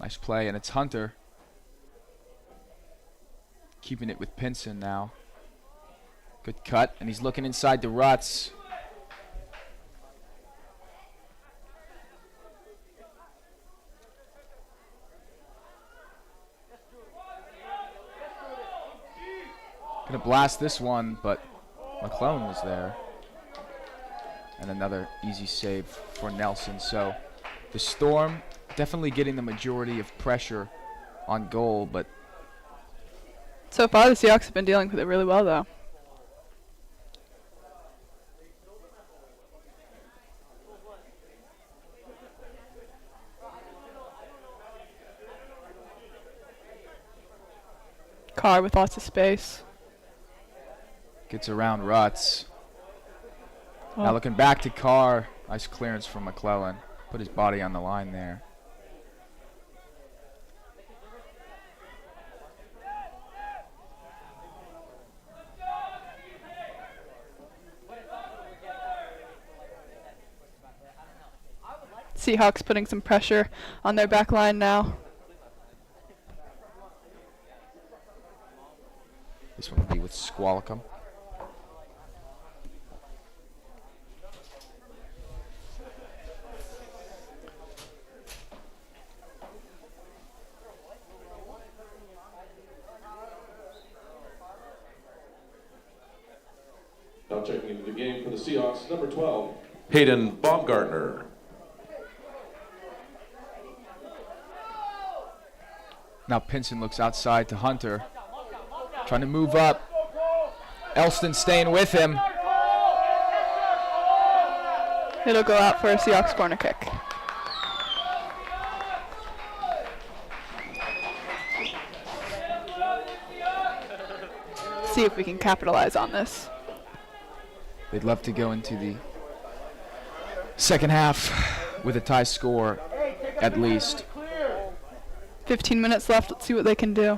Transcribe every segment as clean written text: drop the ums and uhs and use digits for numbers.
Nice play, and it's Hunter keeping it with Pinson now. Good cut, and he's looking inside the ruts. Gonna blast this one, but McClellan was there. And another easy save for Nelson. So the Storm definitely getting the majority of pressure on goal, but so far the Seahawks have been dealing with it really well, though. Carr with lots of space. Gets around ruts. Oh. Now looking back to Carr. Nice clearance from McClellan. Put his body on the line there. Seahawks putting some pressure on their back line now. This one will be with Squalicum. Now checking into the game for the Seahawks, number 12, Hayden Baumgartner. Now Pinson looks outside to Hunter. Trying to move up. Elston staying with him. It'll go out for a Seahawks corner kick. See if we can capitalize on this. They'd love to go into the second half with a tie score at least. 15 minutes left. Let's see what they can do.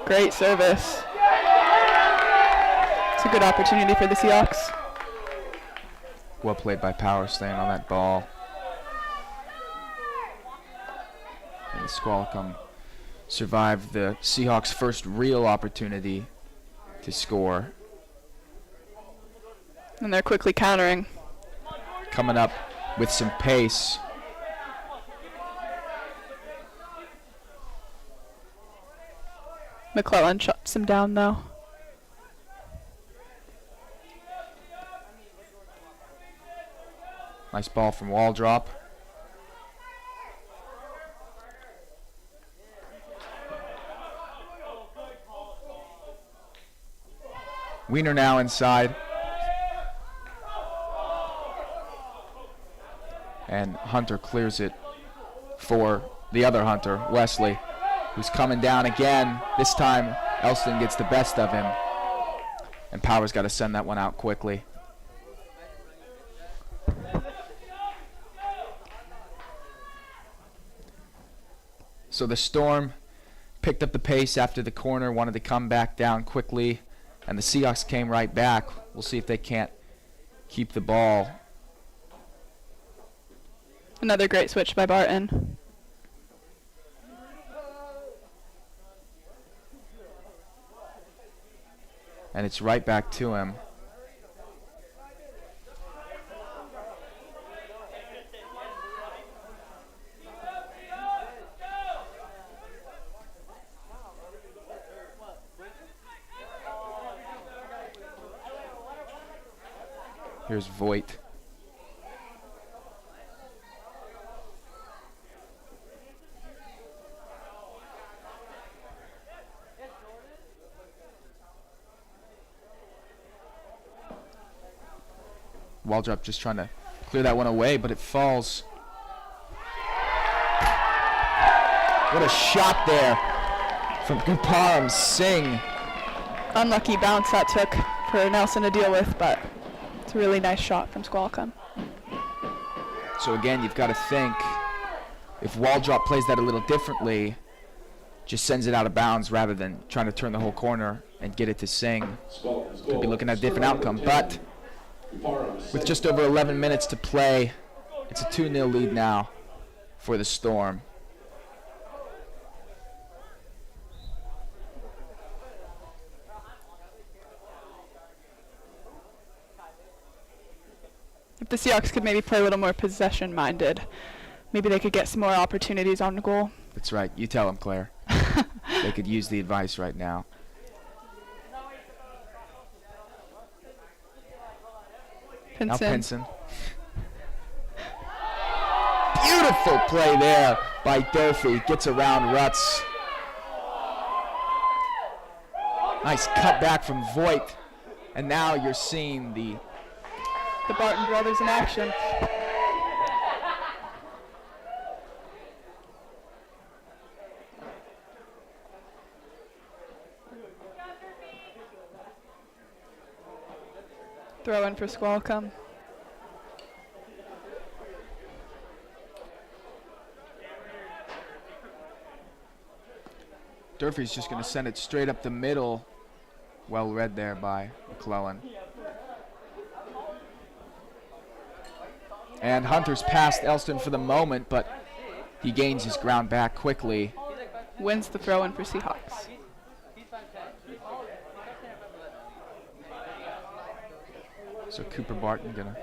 Great service. It's a good opportunity for the Seahawks. Well played by Power, staying on that ball. And Squalicum survived the Seahawks' first real opportunity to score. And they're quickly countering. Coming up with some pace. McClellan shuts him down, though. Nice ball from Wall Drop. Wiener now inside. And Hunter clears it for the other Hunter, Wesley, who's coming down again. This time, Elston gets the best of him. And Power's got to send that one out quickly. So the Storm picked up the pace after the corner, wanted to come back down quickly, and the Seahawks came right back. We'll see if they can't keep the ball. Another great switch by Barton. And it's right back to him. Here's Voigt. Waldrop just trying to clear that one away, but it falls. What a shot there from Guparam Singh. Unlucky bounce that took for Nelson to deal with, but It's a really nice shot from Squalicum. So again, you've got to think, if wall drop plays that a little differently, just sends it out of bounds rather than trying to turn the whole corner and get it to sing. Could be looking at a different outcome, but with just over 11 minutes to play, it's a 2-0 lead now for the Storm. If the Seahawks could maybe play a little more possession-minded, maybe they could get some more opportunities on the goal. That's right. You tell them, Claire. They could use the advice right now. Now Pinson. Pinson. Beautiful play there by Durfee. Gets around Rutz. Nice cut back from Voigt. And now you're seeing the Barton brothers in action. Throw in for Squalicum. Durfee's just going to send it straight up the middle. Well read there by McClellan. And Hunter's past Elston for the moment, but he gains his ground back quickly. Wins the throw in for Seahawks. So Cooper Barton gonna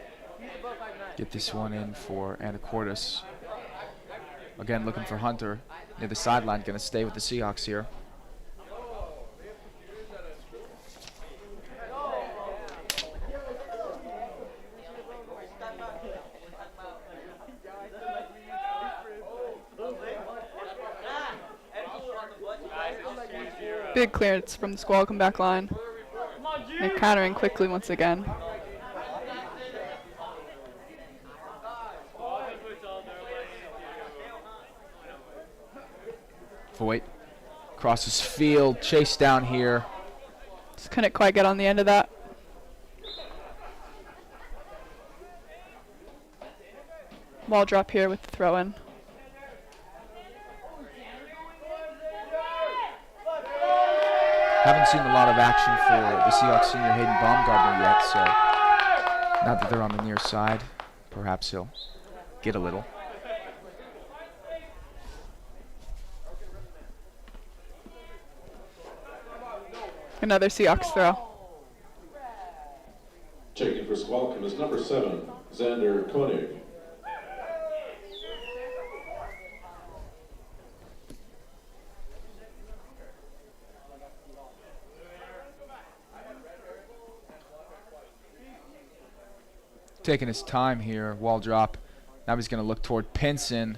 get this one in for Anacortes. Again, looking for Hunter near the sideline, gonna stay with the Seahawks here. Big clearance from the Squalicum back line. They're countering quickly once again. Voigt crosses field, chase down here. Just couldn't quite get on the end of that. Ball drop here with the throw in. Haven't seen a lot of action for the Seahawks senior Hayden Baumgartner yet, so now that they're on the near side, perhaps he'll get a little. Another Seahawks throw. Checking for Squalicum is number 7, Xander Koenig. Taking his time here, wall drop. Now he's going to look toward Pinson.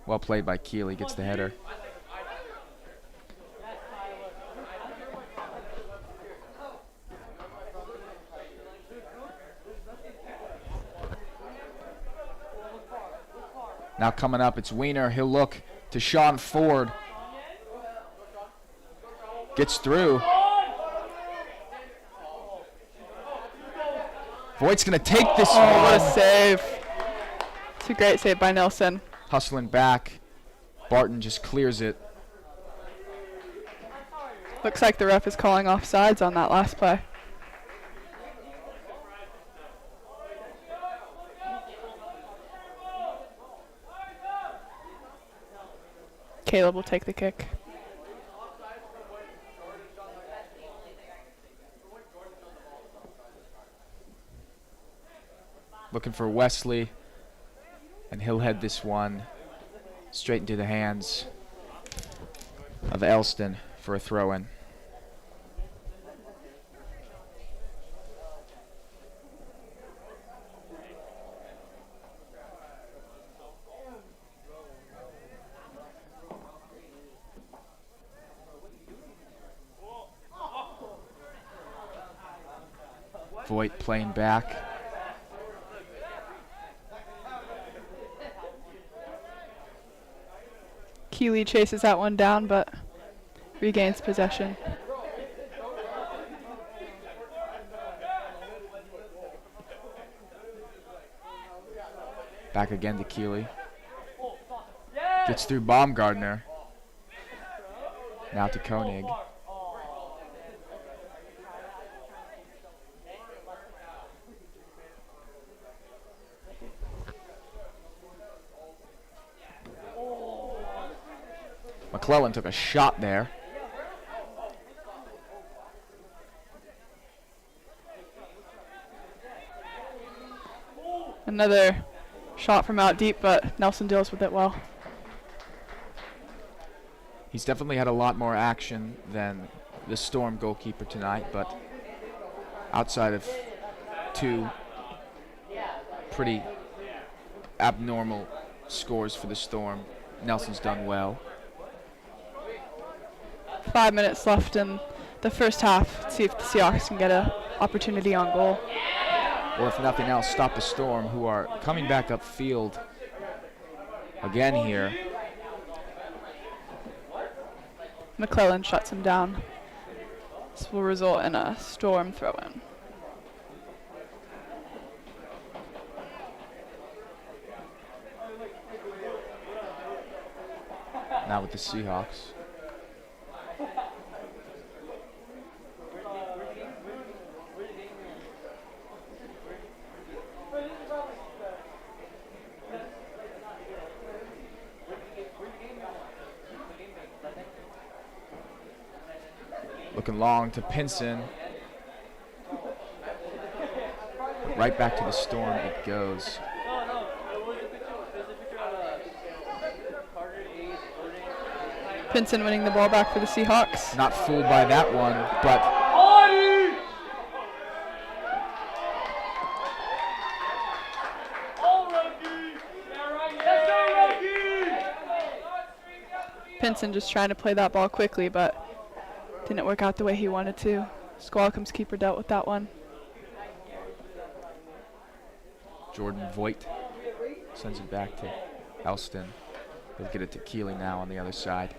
Well played by Keeley, gets the header. Now coming up, it's Wiener. He'll look to Sean Ford. Gets through. Voigt's going to take this one. Oh, what a save. It's a great save by Nelson. Hustling back. Barton just clears it. Looks like the ref is calling offsides on that last play. Caleb will take the kick. Looking for Wesley, and he'll head this one straight into the hands of Elston for a throw-in. Voigt playing back. Keeley chases that one down, but regains possession. Back again to Keeley. Gets through Baumgartner. Now to Koenig. McClellan took a shot there. Another shot from out deep, but Nelson deals with it well. He's definitely had a lot more action than the Storm goalkeeper tonight, but outside of two pretty abnormal scores for the Storm, Nelson's done well. 5 minutes left in the first half. Let's see if the Seahawks can get an opportunity on goal. Or if nothing else, stop the Storm, who are coming back upfield again here. McClellan shuts him down. This will result in a Storm throw-in. Now with the Seahawks. Looking long to Pinson. Right back to the Storm it goes. Pinson winning the ball back for the Seahawks. Not fooled by that one, but Pinson just trying to play that ball quickly, but didn't work out the way he wanted to. Squalicum's keeper dealt with that one. Jordan Voigt sends it back to Elston. He'll get it to Keeley now on the other side.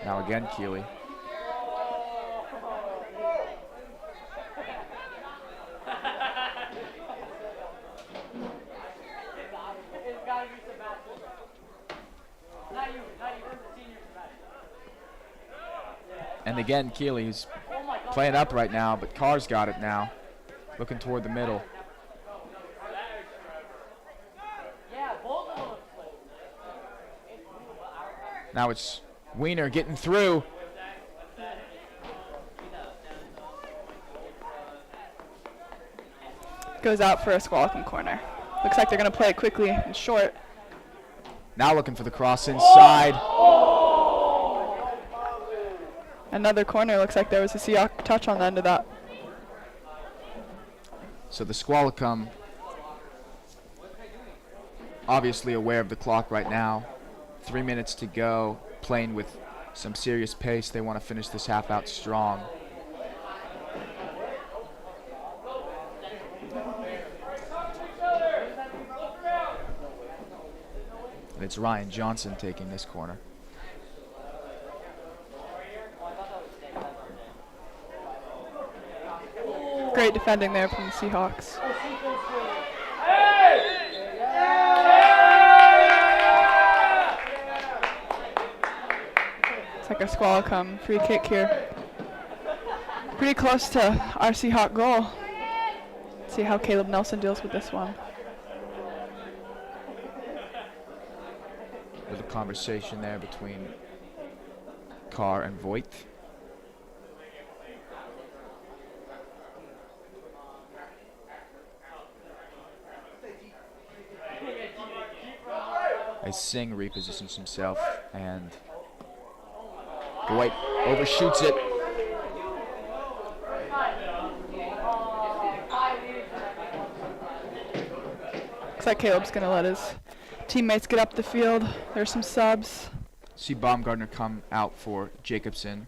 Now again Keeley. And again, Keeley's playing up right now, but Carr's got it now. Looking toward the middle. Now it's Wiener getting through. Goes out for a Squalicum corner. Looks like they're going to play it quickly and short. Now looking for the cross inside. Another corner. Looks like there was a Seahawk touch on the end of that. So the Squalicum obviously aware of the clock right now. 3 minutes to go, playing with some serious pace. They want to finish this half out strong. And it's Ryan Johnson taking this corner. Great defending there from the Seahawks. It's like a Squalicum free kick here. Pretty close to our Seahawk goal. See how Caleb Nelson deals with this one. With a conversation there between Carr and Voigt. As Singh repositions himself, and Voigt overshoots it. Looks like Caleb's gonna let his teammates get up the field. There's some subs. See Baumgartner come out for Jacobson.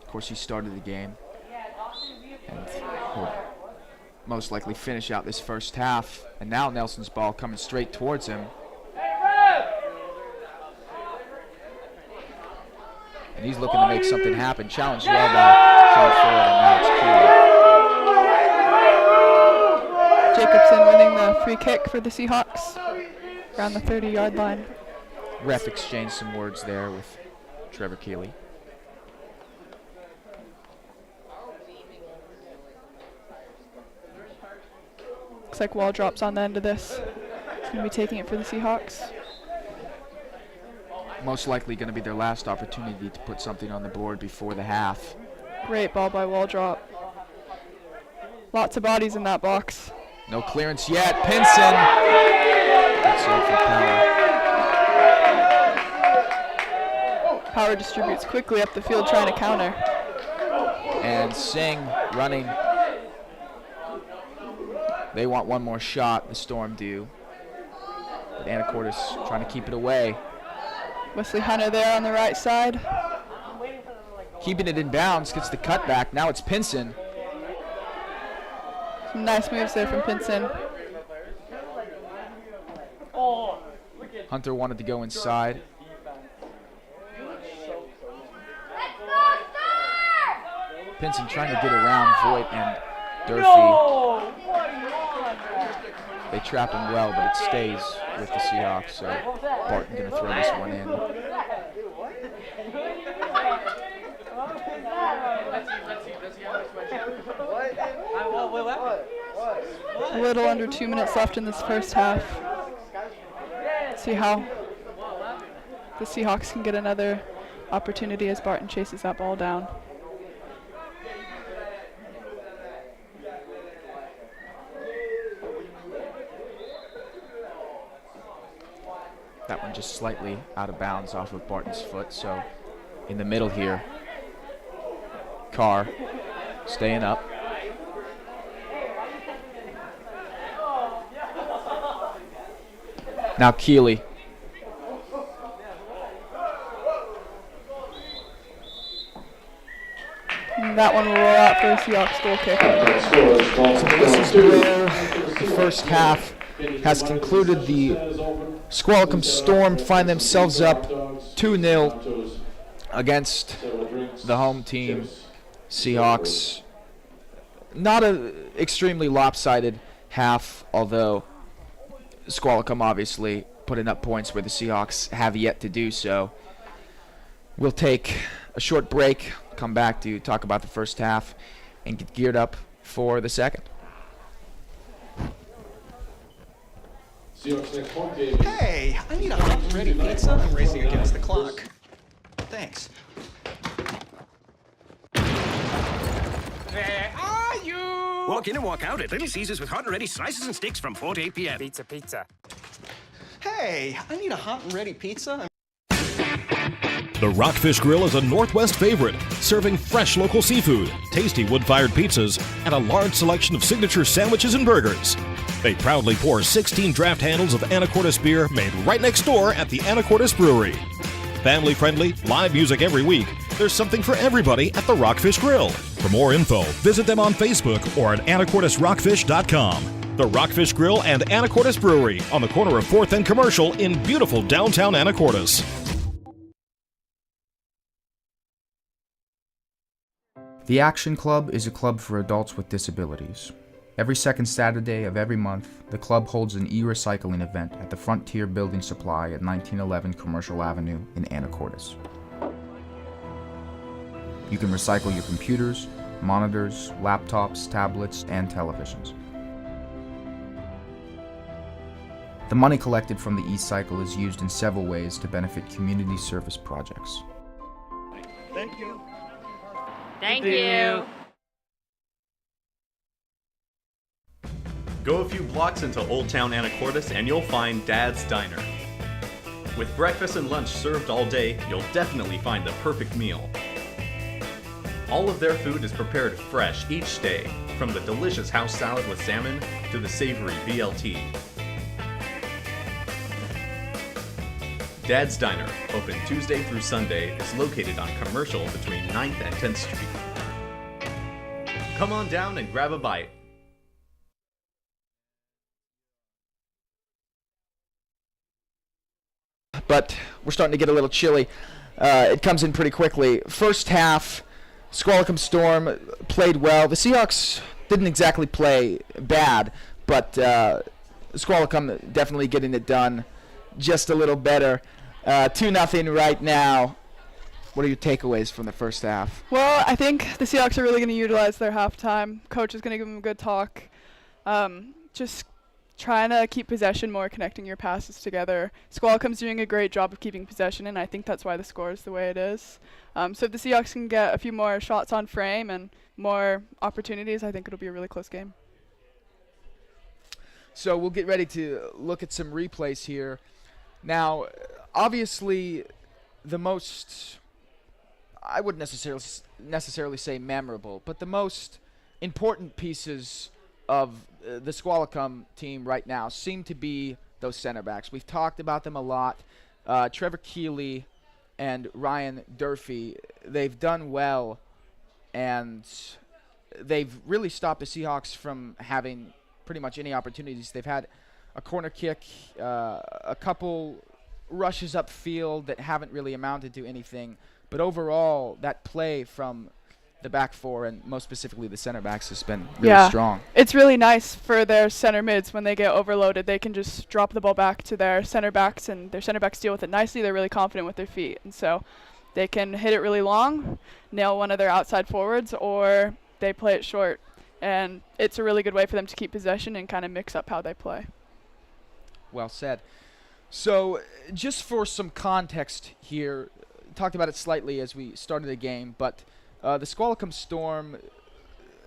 Of course, he started the game. And he'll most likely finish out this first half. And now Nelson's ball coming straight towards him. And he's looking to make something happen. Challenged well by Sean Ford, and now it's Keeley. Jacobson winning the free kick for the Seahawks around the 30-yard line. Ref exchanged some words there with Trevor Keeley. Looks like Wall drops on the end of this. He's going to be taking it for the Seahawks. Most likely going to be their last opportunity to put something on the board before the half. Great ball by Wall drop. Lots of bodies in that box. No clearance yet. Pinson. Good save for Power. Power distributes quickly up the field trying to counter. And Singh running. They want one more shot, the Storm do. But Anacortes trying to keep it away. Wesley Hunter there on the right side. Keeping it in bounds, gets the cutback. Now it's Pinson. Some nice moves there from Pinson. Hunter wanted to go inside. Pinson trying to get around Voigt and Durfee. They trap him well, but it stays with the Seahawks, so Barton going to throw this one in. A little under 2 minutes left in this first half. See how the Seahawks can get another opportunity as Barton chases that ball down. That one just slightly out of bounds off of Barton's foot, so in the middle here. Carr staying up. Now Keeley. And that one will roll out for a Seahawks goal kick. This is where the first half has concluded. The Squalicum Storm find themselves up 2-0 against the home team, Seahawks. Not an extremely lopsided half, although Squalicum obviously putting up points where the Seahawks have yet to do so. We'll take a short break, come back to talk about the first half, and get geared up for the second. Hey, I need a hot and ready pizza. I'm racing against the clock. Thanks. Where are you? Walk in and walk out at Little Caesars with hot and ready slices and steaks from 4 to 8 p.m. Pizza, pizza. Hey, I need a hot and ready pizza. The Rockfish Grill is a Northwest favorite, serving fresh local seafood, tasty wood-fired pizzas, and a large selection of signature sandwiches and burgers. They proudly pour 16 draft handles of Anacortes beer made right next door at the Anacortes Brewery. Family-friendly, live music every week. There's something for everybody at the Rockfish Grill. For more info, visit them on Facebook or at AnacortesRockfish.com. The Rockfish Grill and Anacortes Brewery on the corner of 4th and Commercial in beautiful downtown Anacortes. The Action Club is a club for adults with disabilities. Every second Saturday of every month, the club holds an e-recycling event at the Frontier Building Supply at 1911 Commercial Avenue in Anacortes. You can recycle your computers, monitors, laptops, tablets, and televisions. The money collected from the e-cycle is used in several ways to benefit community service projects. Thank you. Thank you. Go a few blocks into Old Town Anacortes and you'll find Dad's Diner. With breakfast and lunch served all day, you'll definitely find the perfect meal. All of their food is prepared fresh each day, from the delicious house salad with salmon to the savory BLT. Dad's Diner, open Tuesday through Sunday, is located on Commercial between 9th and 10th Street. Come on down and grab a bite. But we're starting to get a little chilly. it comes in pretty quickly. First half, Squalicum Storm played well. The Seahawks didn't exactly play bad, but Squalicum definitely getting it done just a little better. 2-0 right now. What are your takeaways from the first half? Well, I think the Seahawks are really going to utilize their halftime. Coach is going to give them a good talk. Just trying to keep possession more, connecting your passes together. Squalicum's doing a great job of keeping possession, and I think that's why the score is the way it is. So if the Seahawks can get a few more shots on frame and more opportunities, I think it'll be a really close game. So we'll get ready to look at some replays here. Now, obviously, the most, I wouldn't necessarily say memorable, but the most important pieces of the Squalicum team right now seem to be those center backs. We've talked about them a lot. Trevor Keeley and Ryan Durfee, they've done well, and they've really stopped the Seahawks from having pretty much any opportunities. They've had a corner kick, a couple rushes upfield that haven't really amounted to anything. But overall, that play from the back four, and most specifically the center backs, has been really strong. It's really nice for their center mids when they get overloaded. They can just drop the ball back to their center backs, and their center backs deal with it nicely. They're really confident with their feet. And so they can hit it really long, nail one of their outside forwards, or they play it short. And it's a really good way for them to keep possession and kind of mix up how they play. Well said. So just for some context here, talked about it slightly as we started the game, but the Squalicum Storm,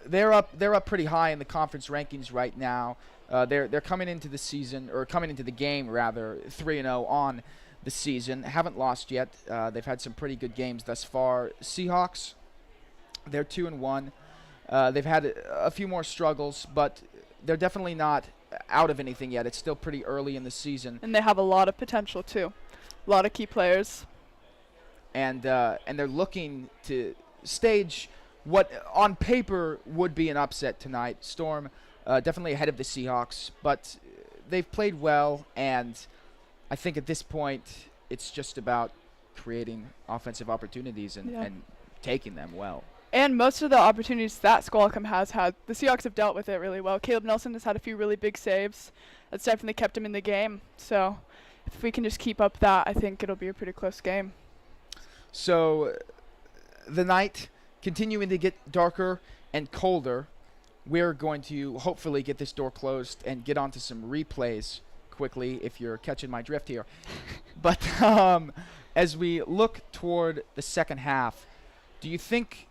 they're up pretty high in the conference rankings right now. They're coming into the season, or coming into the game rather, 3-0 on the season. Haven't lost yet. They've had some pretty good games thus far. Seahawks, they're 2-1. They've had a few more struggles, but they're definitely not out of anything yet. It's still pretty early in the season. And they have a lot of potential too. A lot of key players. And they're looking to stage what on paper would be an upset tonight. Storm definitely ahead of the Seahawks, but they've played well, and I think at this point it's just about creating offensive opportunities and taking them well. And most of the opportunities that Squalicum has had, the Seahawks have dealt with it really well. Caleb Nelson has had a few really big saves. That's definitely kept him in the game. So if we can just keep up that, I think it'll be a pretty close game. So the night continuing to get darker and colder. We're going to hopefully get this door closed and get onto some replays quickly, if you're catching my drift here. But as we look toward the second half, do you think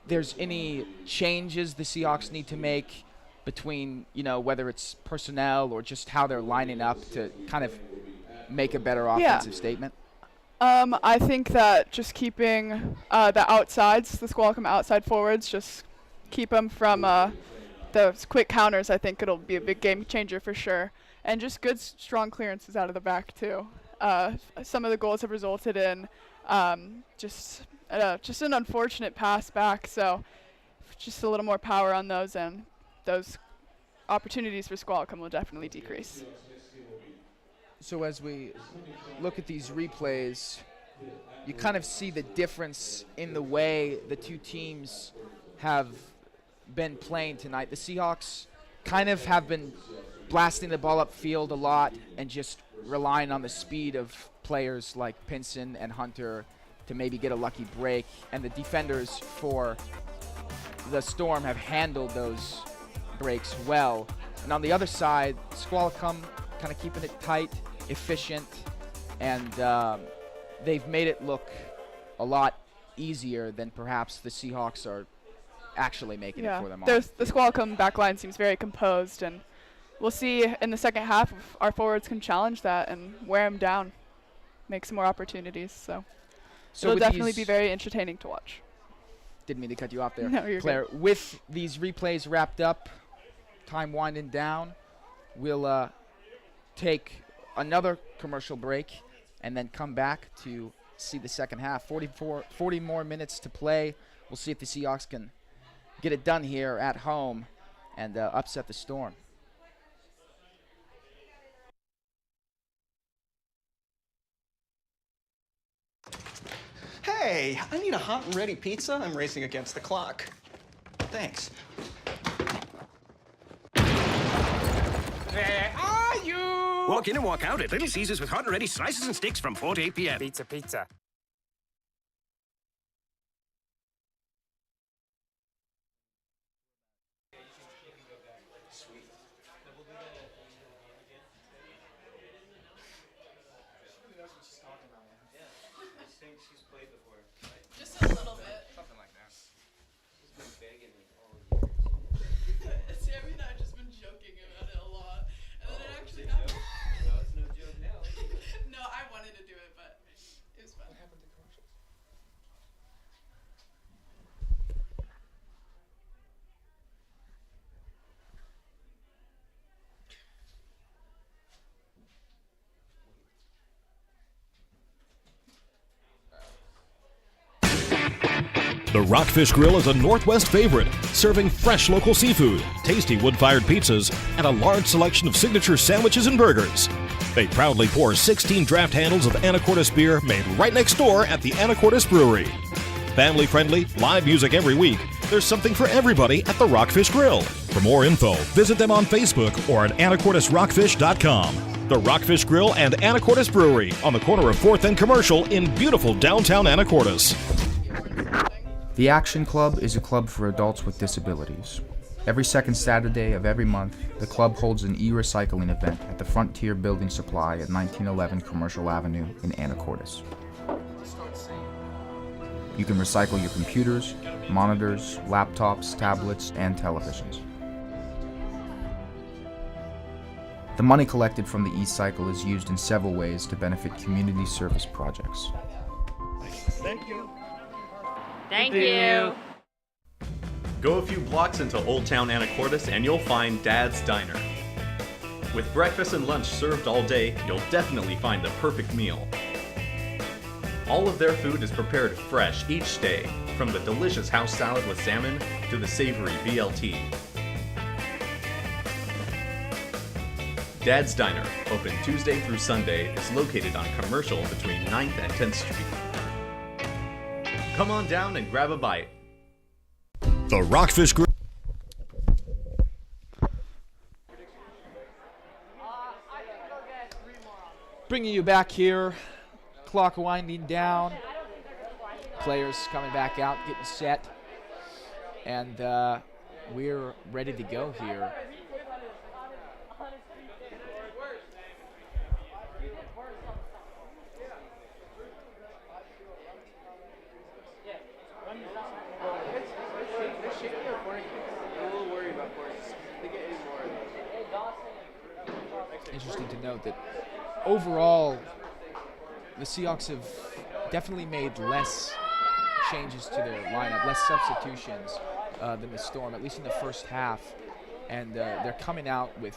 there's any changes the Seahawks need to make between, whether it's personnel or just how they're lining up to kind of make a better offensive statement? I think that just keeping the outsides, the Squalicum outside forwards, just keep them from those quick counters. I think it'll be a big game changer for sure. And just good, strong clearances out of the back too. Some of the goals have resulted in just an unfortunate pass back. So just a little more power on those, and those opportunities for Squalicum will definitely decrease. So as we look at these replays, you kind of see the difference in the way the two teams have been playing tonight. The Seahawks kind of have been blasting the ball upfield a lot and just relying on the speed of players like Pinson and Hunter to maybe get a lucky break. And the defenders for the Storm have handled those breaks well. And on the other side, Squalicum kind of keeping it tight, efficient, and they've made it look a lot easier than perhaps the Seahawks are actually making it for them. The Squalicum backline seems very composed, and we'll see in the second half if our forwards can challenge that and wear them down, make some more opportunities. So it'll definitely be very entertaining to watch. Didn't mean to cut you off there, no, you're Claire. good. With these replays wrapped up, time winding down, we'll take another commercial break and then come back to see the second half. 40 more minutes to play. We'll see if the Seahawks can get it done here at home and upset the Storm. Hey, I need a hot and ready pizza. I'm racing against the clock. Thanks. Where are you? Walk in and walk out at Little Caesars with hot and ready slices and steaks from 4 to 8 p.m. Pizza, pizza. Just a little bit. Something like that. She's been begging me all years. Sammy and I have just been joking about it a lot. And then it actually happened. Well, it's no joke now. No, I wanted to do it, but it was fun. What happened to commercials? The Rockfish Grill is a Northwest favorite, serving fresh local seafood, tasty wood-fired pizzas, and a large selection of signature sandwiches and burgers. They proudly pour 16 draft handles of Anacortes beer made right next door at the Anacortes Brewery. Family-friendly, live music every week, there's something for everybody at the Rockfish Grill. For more info, visit them on Facebook or at AnacortesRockfish.com. The Rockfish Grill and Anacortes Brewery on the corner of 4th and Commercial in beautiful downtown Anacortes. The Action Club is a club for adults with disabilities. Every second Saturday of every month, the club holds an e-recycling event at the Frontier Building Supply at 1911 Commercial Avenue in Anacortes. You can recycle your computers, monitors, laptops, tablets, and televisions. The money collected from the e-cycle is used in several ways to benefit community service projects. Thank you. Thank you. Go a few blocks into Old Town Anacortes and you'll find Dad's Diner. With breakfast and lunch served all day, you'll definitely find the perfect meal. All of their food is prepared fresh each day, from the delicious house salad with salmon to the savory BLT. Dad's Diner, open Tuesday through Sunday, is located on Commercial between 9th and 10th Street. Come on down and grab a bite. The Rockfish Grill. Bringing you back here, clock winding down, players coming back out, getting set, and we're ready to go here. Interesting to note that overall, the Seahawks have definitely made less changes to their lineup, less substitutions than the Storm, at least in the first half. And they're coming out with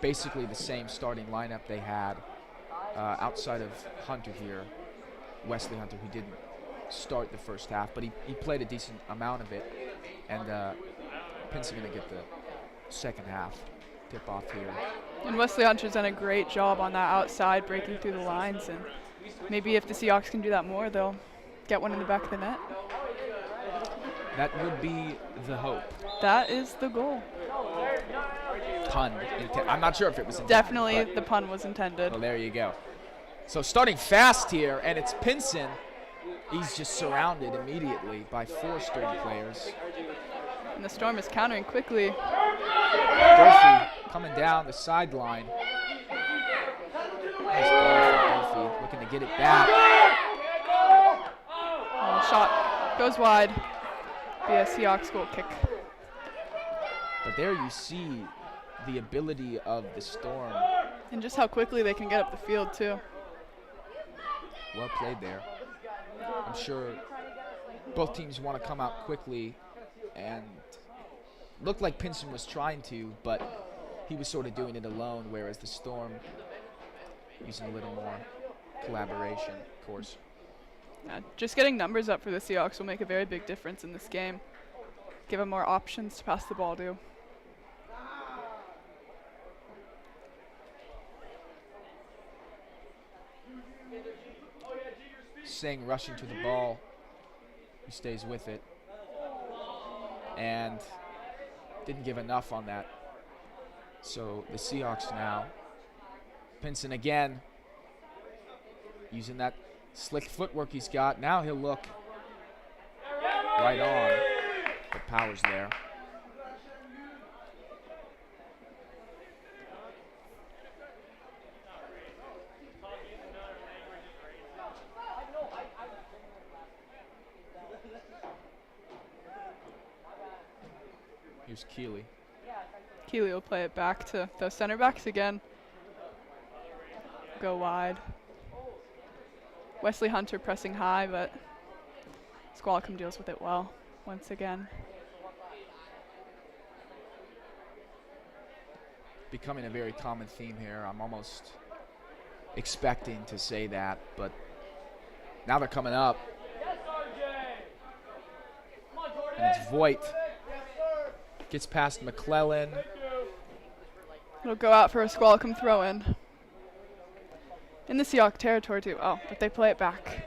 basically the same starting lineup they had outside of Hunter here, Wesley Hunter, who didn't start the first half, but he played a decent amount of it. And Pinson going to get the second half tip off here. And Wesley Hunter's done a great job on that outside, breaking through the lines. And maybe if the Seahawks can do that more, they'll get one in the back of the net. That would be the hope. That is the goal. Pun. I'm not sure if it was intended. Definitely the pun was intended. Well, there you go. So starting fast here, and it's Pinson. He's just surrounded immediately by 4 Storm players. And the Storm is countering quickly. Durfee coming down the sideline. Nice ball from Durfee, looking to get it back. Oh, shot goes wide. Be a Seahawks goal kick. But there you see the ability of the Storm. And just how quickly they can get up the field, too. Well played there. I'm sure both teams want to come out quickly, and looked like Pinson was trying to, but he was sort of doing it alone, whereas the Storm using a little more collaboration, of course. Yeah, just getting numbers up for the Seahawks will make a very big difference in this game. Give them more options to pass the ball to. Singh rushing to the ball. He stays with it. And didn't give enough on that. So the Seahawks now. Pinson again. Using that slick footwork he's got. Now he'll look right on. But power's there. Here's Keeley. Keeley will play it back to those center backs again. Go wide. Wesley Hunter pressing high, but Squalicum deals with it well once again. Becoming a very common theme here. I'm almost expecting to say that, but now they're coming up. And it's Voigt. Gets past McClellan. It'll go out for a Squalicum throw-in. In the Seahawk territory too. Oh, but they play it back.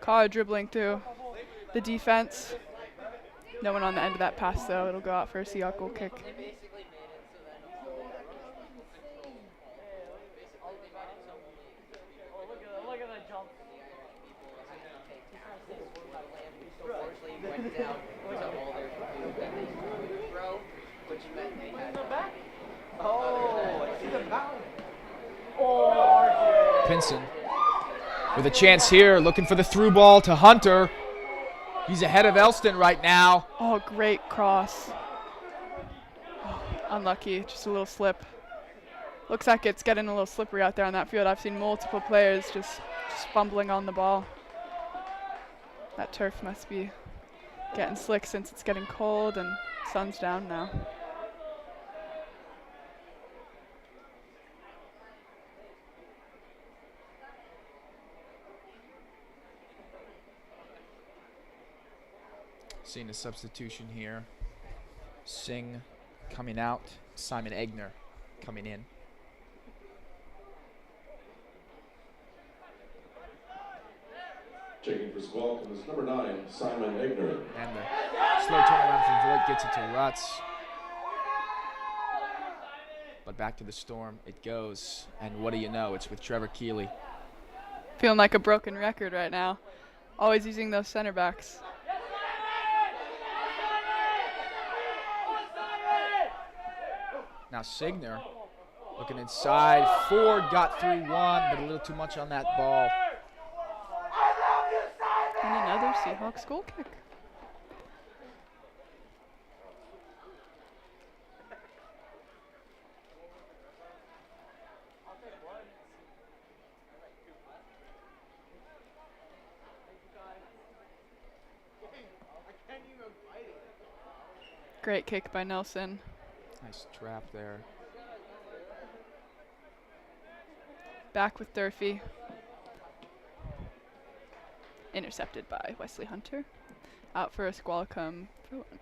Carr dribbling through the defense. No one on the end of that pass though. It'll go out for a Seahawk goal kick. Pinson with a chance here, looking for the through ball to Hunter. He's ahead of Elston right now. Oh, great cross. Oh, unlucky, just a little slip. Looks like it's getting a little slippery out there on that field. I've seen multiple players just fumbling on the ball. That turf must be getting slick since it's getting cold and sun's down now. Seeing a substitution here. Singh coming out. Simon Egner coming in. Checking for Squalicum is number 9, Simon Egner. And the slow turnaround from Voigt gets it to Rutz. But back to the Storm it goes. And what do you know? It's with Trevor Keeley. Feeling like a broken record right now. Always using those center backs. Now Signer looking inside. Ford got through one, but a little too much on that ball. And another Seahawks goal kick. Great kick by Nelson. Nice trap there. Back with Durfee. Intercepted by Wesley Hunter. Out for a Squalicum throw-in.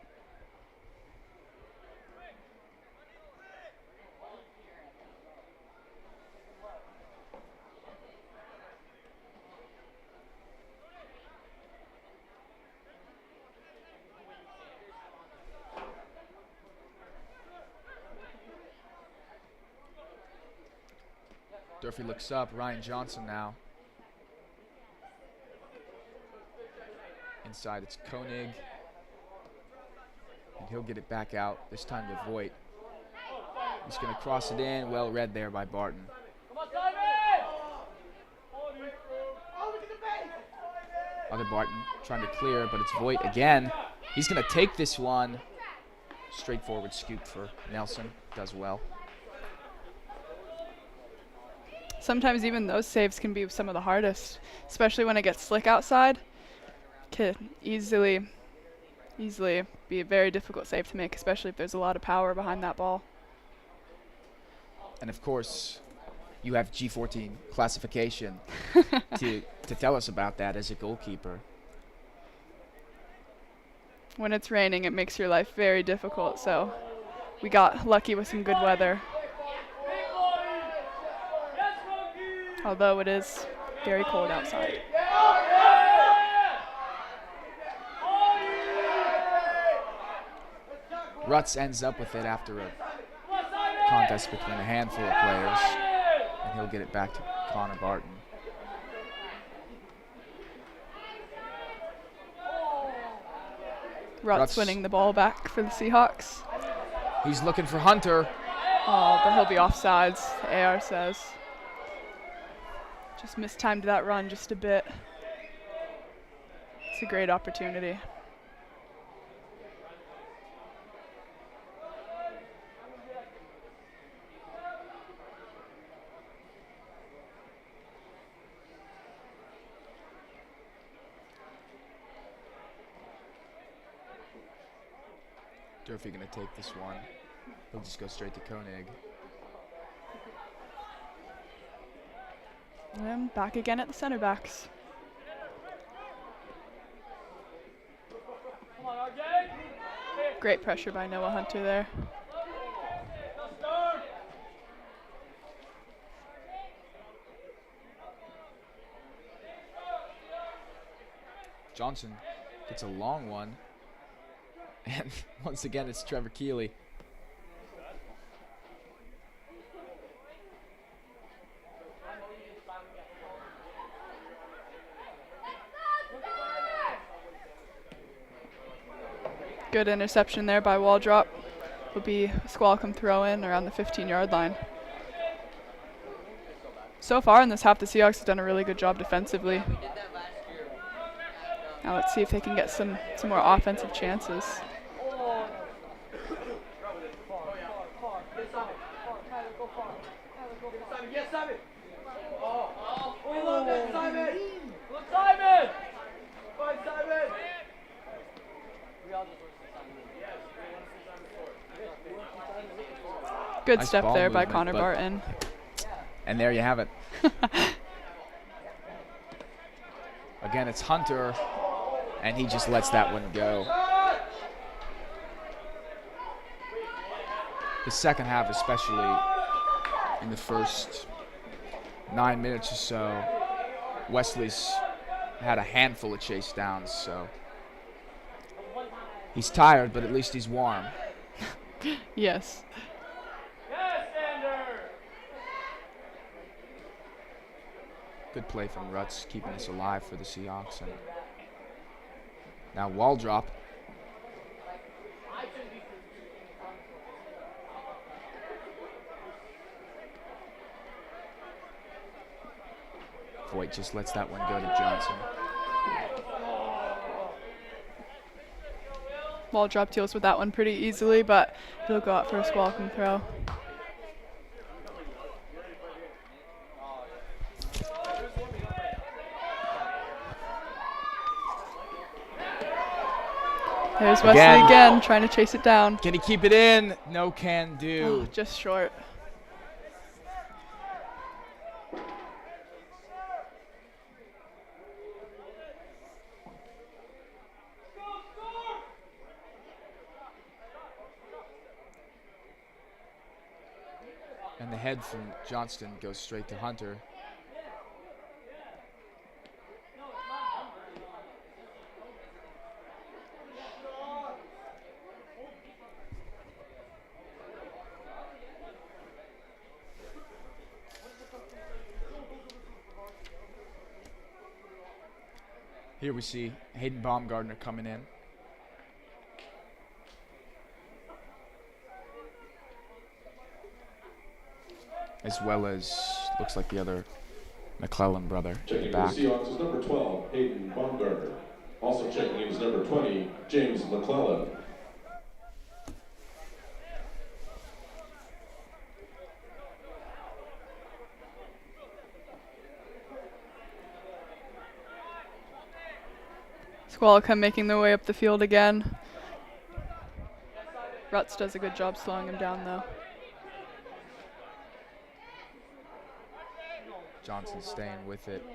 Durfee looks up. Ryan Johnson now. Inside it's Koenig. And he'll get it back out, this time to Voigt. He's going to cross it in. Well read there by Barton. Other Barton trying to clear, but it's Voigt again. He's going to take this one. Straightforward scoop for Nelson. Does well. Sometimes even those saves can be some of the hardest, especially when it gets slick outside. Could easily be a very difficult save to make, especially if there's a lot of power behind that ball. And of course, you have G14 classification to tell us about that as a goalkeeper. When it's raining, it makes your life very difficult, so we got lucky with some good weather. Although it is very cold outside. Rutz ends up with it after a contest between a handful of players, and he'll get it back to Connor Barton. Rutz winning the ball back for the Seahawks. He's looking for Hunter. Oh, but he'll be offsides, the AR says. Just mistimed that run just a bit. It's a great opportunity. Durfee gonna take this one. He'll just go straight to Koenig. And back again at the center backs. Great pressure by Noah Hunter there. Johnson gets a long one. And once again, it's Trevor Keeley. Good interception there by Waldrop. Will be a Squalicum throw in around the 15-yard line. So far in this half, the Seahawks have done a really good job defensively. Now let's see if they can get some more offensive chances. Good Nice step ball there by movement, Connor but- Barton. And there you have it. Again, it's Hunter, and he just lets that one go. The second half, especially in the first 9 minutes or so, Wesley's had a handful of chase downs, so he's tired, but at least he's warm. Yes. Good play from Rutz, keeping us alive for the Seahawks. And now Waldrop. Voigt just lets that one go to Johnson. Waldrop deals with that one pretty easily, but he'll go out for a Squalicum throw. There's Wesley again, trying to chase it down. Can he keep it in? No can do. Oh, just short. And the head from Johnston goes straight to Hunter. Here we see Hayden Baumgartner coming in. As well as, looks like the other McClellan brother in the Checking for back. the Seahawks is number 12, Hayden Baumgartner. Also checking in is number 20, James McClellan. Squalicum making their way up the field again. Rutz does a good job slowing him down, though. Johnson staying with it.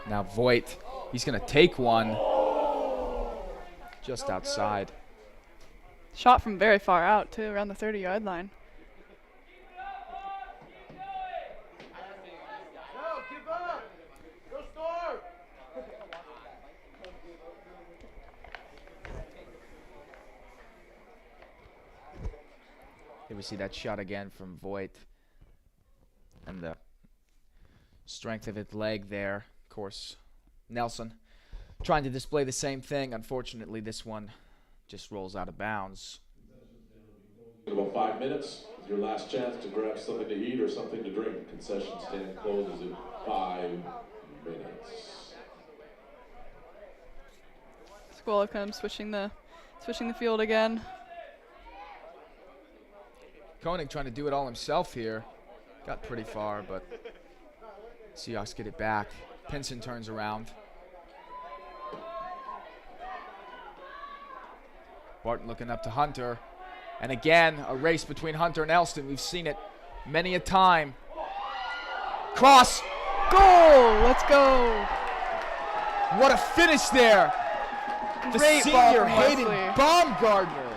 Now Voigt, he's going to take one. Just outside. Shot from very far out, too, around the 30-yard line. Here we see that shot again from Voigt. And the strength of his leg there. Of course, Nelson trying to display the same thing. Unfortunately, this one just rolls out of bounds. In about 5 minutes, your last chance to grab something to eat or something to drink. Concession stand closes in 5 minutes. Squalicum switching the field again. Koenig trying to do it all himself here. Got pretty far, but Seahawks get it back. Pinson turns around. Barton looking up to Hunter. And again, a race between Hunter and Elston. We've seen it many a time. Cross! Goal! Let's go! What a finish there! Great the ball senior from Hayden Wesley. Baumgartner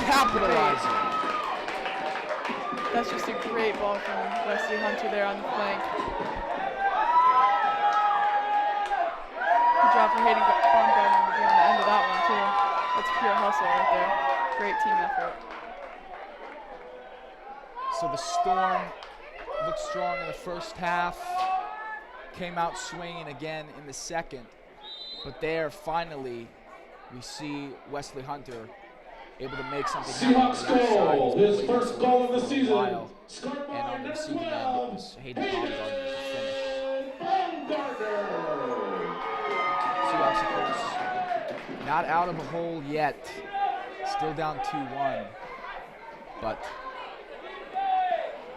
capitalizing. That's just a great ball from Wesley Hunter there on the flank. Good job for Hayden Baumgartner to be on the end of that one, too. That's pure hustle right there. Great team effort. So the Storm looked strong in the first half, came out swinging again in the second, but there finally we see Wesley Hunter able to make something happen. Seahawks goal, his first goal of the season. And on the receiving end, it was Hayden Baumgartner to finish. Seahawks, of course, not out of a hole yet. Still down 2-1. But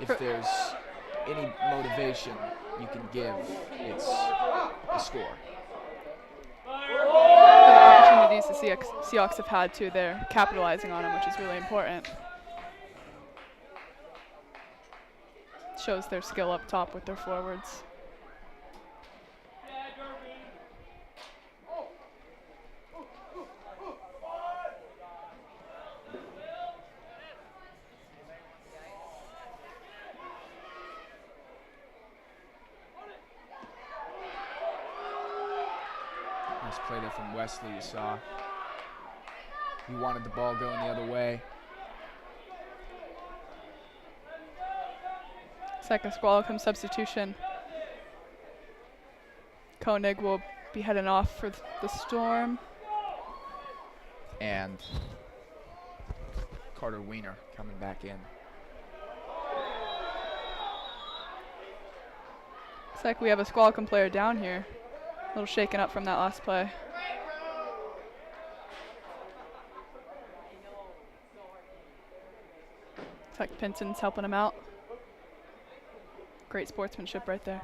if there's any motivation you can give, it's a score. The opportunities the Seahawks have had too, they're capitalizing on them, which is really important. Shows their skill up top with their forwards. Nice play there from Wesley, you saw. He wanted the ball going the other way. Second Squalicum substitution. Koenig will be heading off for the Storm. And Carter Wiener coming back in. Looks like we have a Squalicum player down here. A little shaken up from that last play. Looks like Pinson's helping him out. Great sportsmanship right there.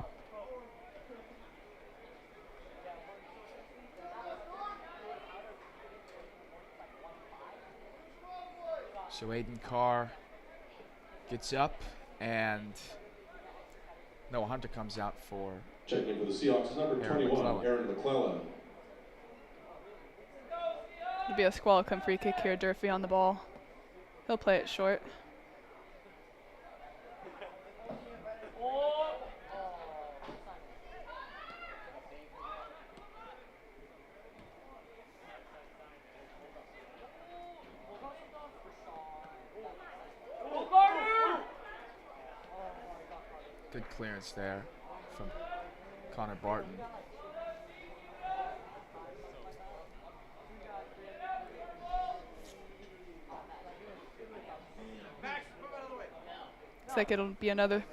So Aiden Carr gets up, and Noah Hunter comes out for checking for the Seahawks is number 21, Aaron McClellan. It'll be a Squalicum free kick here. Durfee on the ball. He'll play it short. good clearance there from Connor Barton. Looks like it'll be another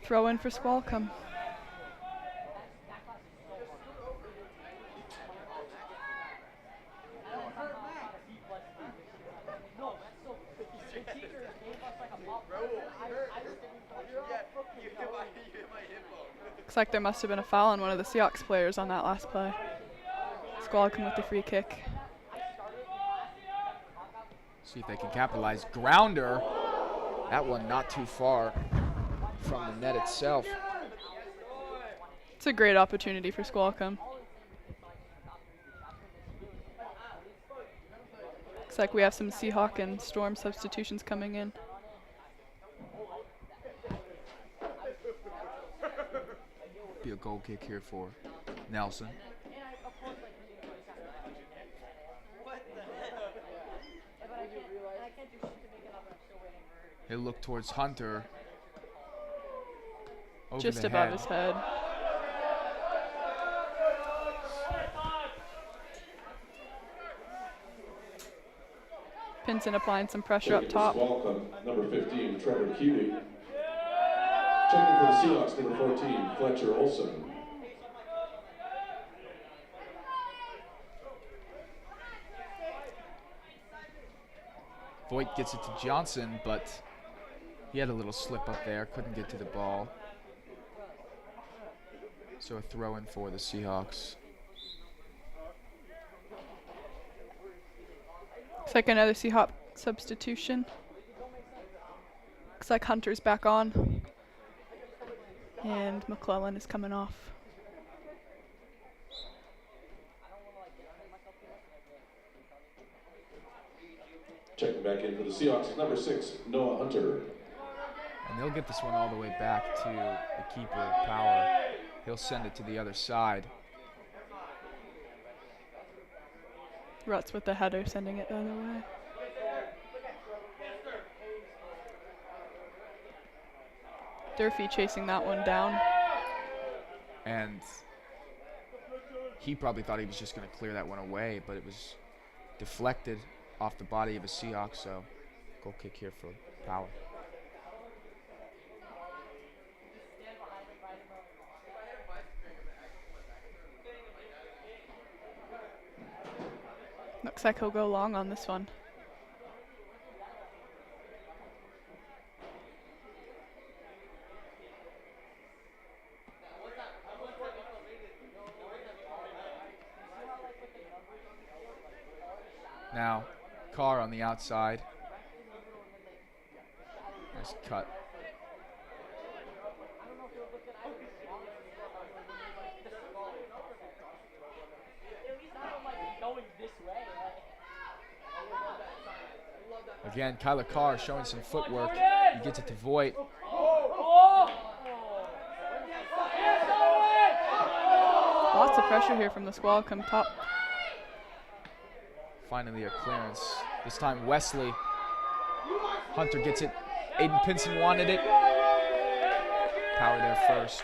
throw in for Squalicum. Looks like there must have been a foul on one of the Seahawks players on that last play. Squalicum with the free kick. See if they can capitalize. Grounder. That one not too far from the net itself. It's a great opportunity for Squalicum. Looks like we have some Seahawk and Storm substitutions coming in. Be a goal kick here for Nelson. He'll look towards Hunter. Over Just the above head. his head. Pinson applying some pressure up top. Squalicum, number 15, Trevor Kiwi. Checking for the Seahawks, number 14, Fletcher Olson. Voigt gets it to Johnson, but he had a little slip up there, couldn't get to the ball. So a throw in for the Seahawks. Looks like another Seahawk substitution. Looks like Hunter's back on. And McClellan is coming off. Checking back in for the Seahawks, number 6, Noah Hunter. And they'll get this one all the way back to the keeper, Power. He'll send it to the other side. Rutz with the header, sending it the other way. Durfee chasing that one down. And he probably thought he was just going to clear that one away, but it was deflected off the body of a Seahawk, so goal kick here for Power. Looks like he'll go long on this one. Now, Carr on the outside. Nice cut. Again, Kyler Carr showing some footwork. He gets it to Voigt. Lots of pressure here from the Squalicum top. Finally a clearance. This time Wesley. Hunter gets it. Aiden Pinson wanted it. Power there first.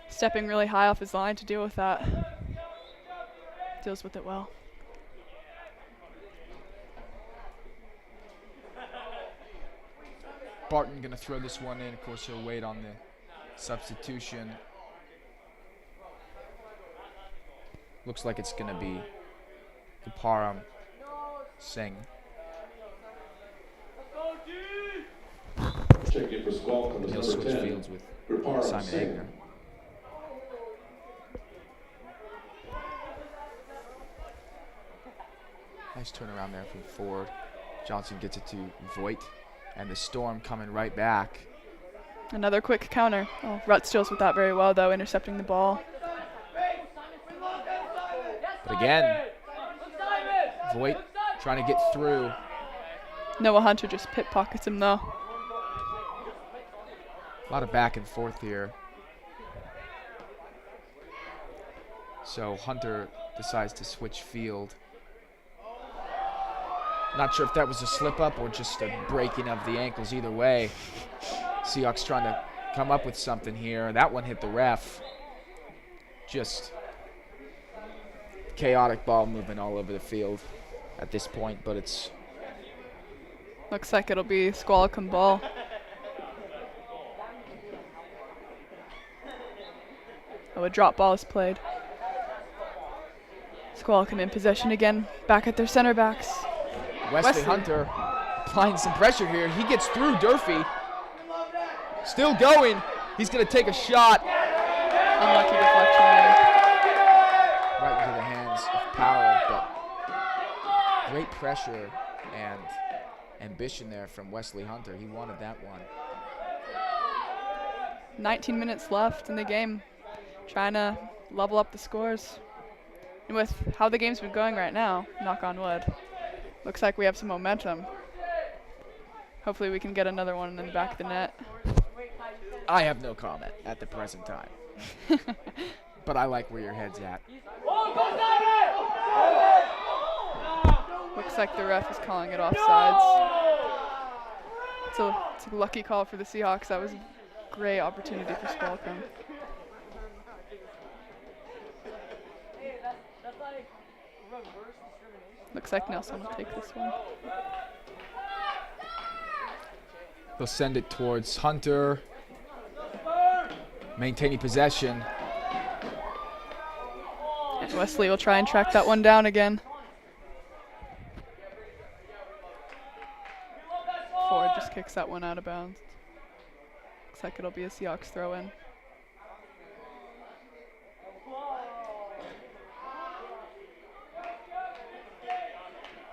Stepping really high off his line to deal with that. Deals with it well. Barton gonna throw this one in. Of course, he'll wait on the substitution. Looks like it's gonna be Kaparam Singh. Checking for Squalicum, He'll number switch 10, fields with Kaparam Simon Singh. Egner. Nice turnaround there from Ford. Johnson gets it to Voigt. And the Storm coming right back. Another quick counter. Oh, Rutz deals with that very well, though, intercepting the ball. But again, Voigt trying to get through. Noah Hunter just pit pockets him, though. A lot of back and forth here. So Hunter decides to switch field. Not sure if that was a slip up or just a breaking of the ankles. Either way, Seahawks trying to come up with something here. That one hit the ref. Just chaotic ball movement all over the field at this point, but it's... Looks like it'll be Squalicum ball. Oh, a drop ball is played. Squalicum in possession again, back at their center backs. Wesley Hunter applying some pressure here. He gets through Durfee. Still going. He's going to take a shot. Unlucky deflection there. Right into the hands of Power, but great pressure and ambition there from Wesley Hunter. He wanted that one. 19 minutes left in the game. Trying to level up the scores. And with how the game's been going right now, knock on wood, Looks like we have some momentum. Hopefully we can get another one in the back of the net. I have no comment at the present time. But I like where your head's at. Looks like the ref is calling it offsides. It's a lucky call for the Seahawks. That was a great opportunity for Squalicum. Looks like Nelson will take this one. They'll send it towards Hunter. Maintaining possession. And Wesley will try and track that one down again. Ford just kicks that one out of bounds. Looks like it'll be a Seahawks throw in.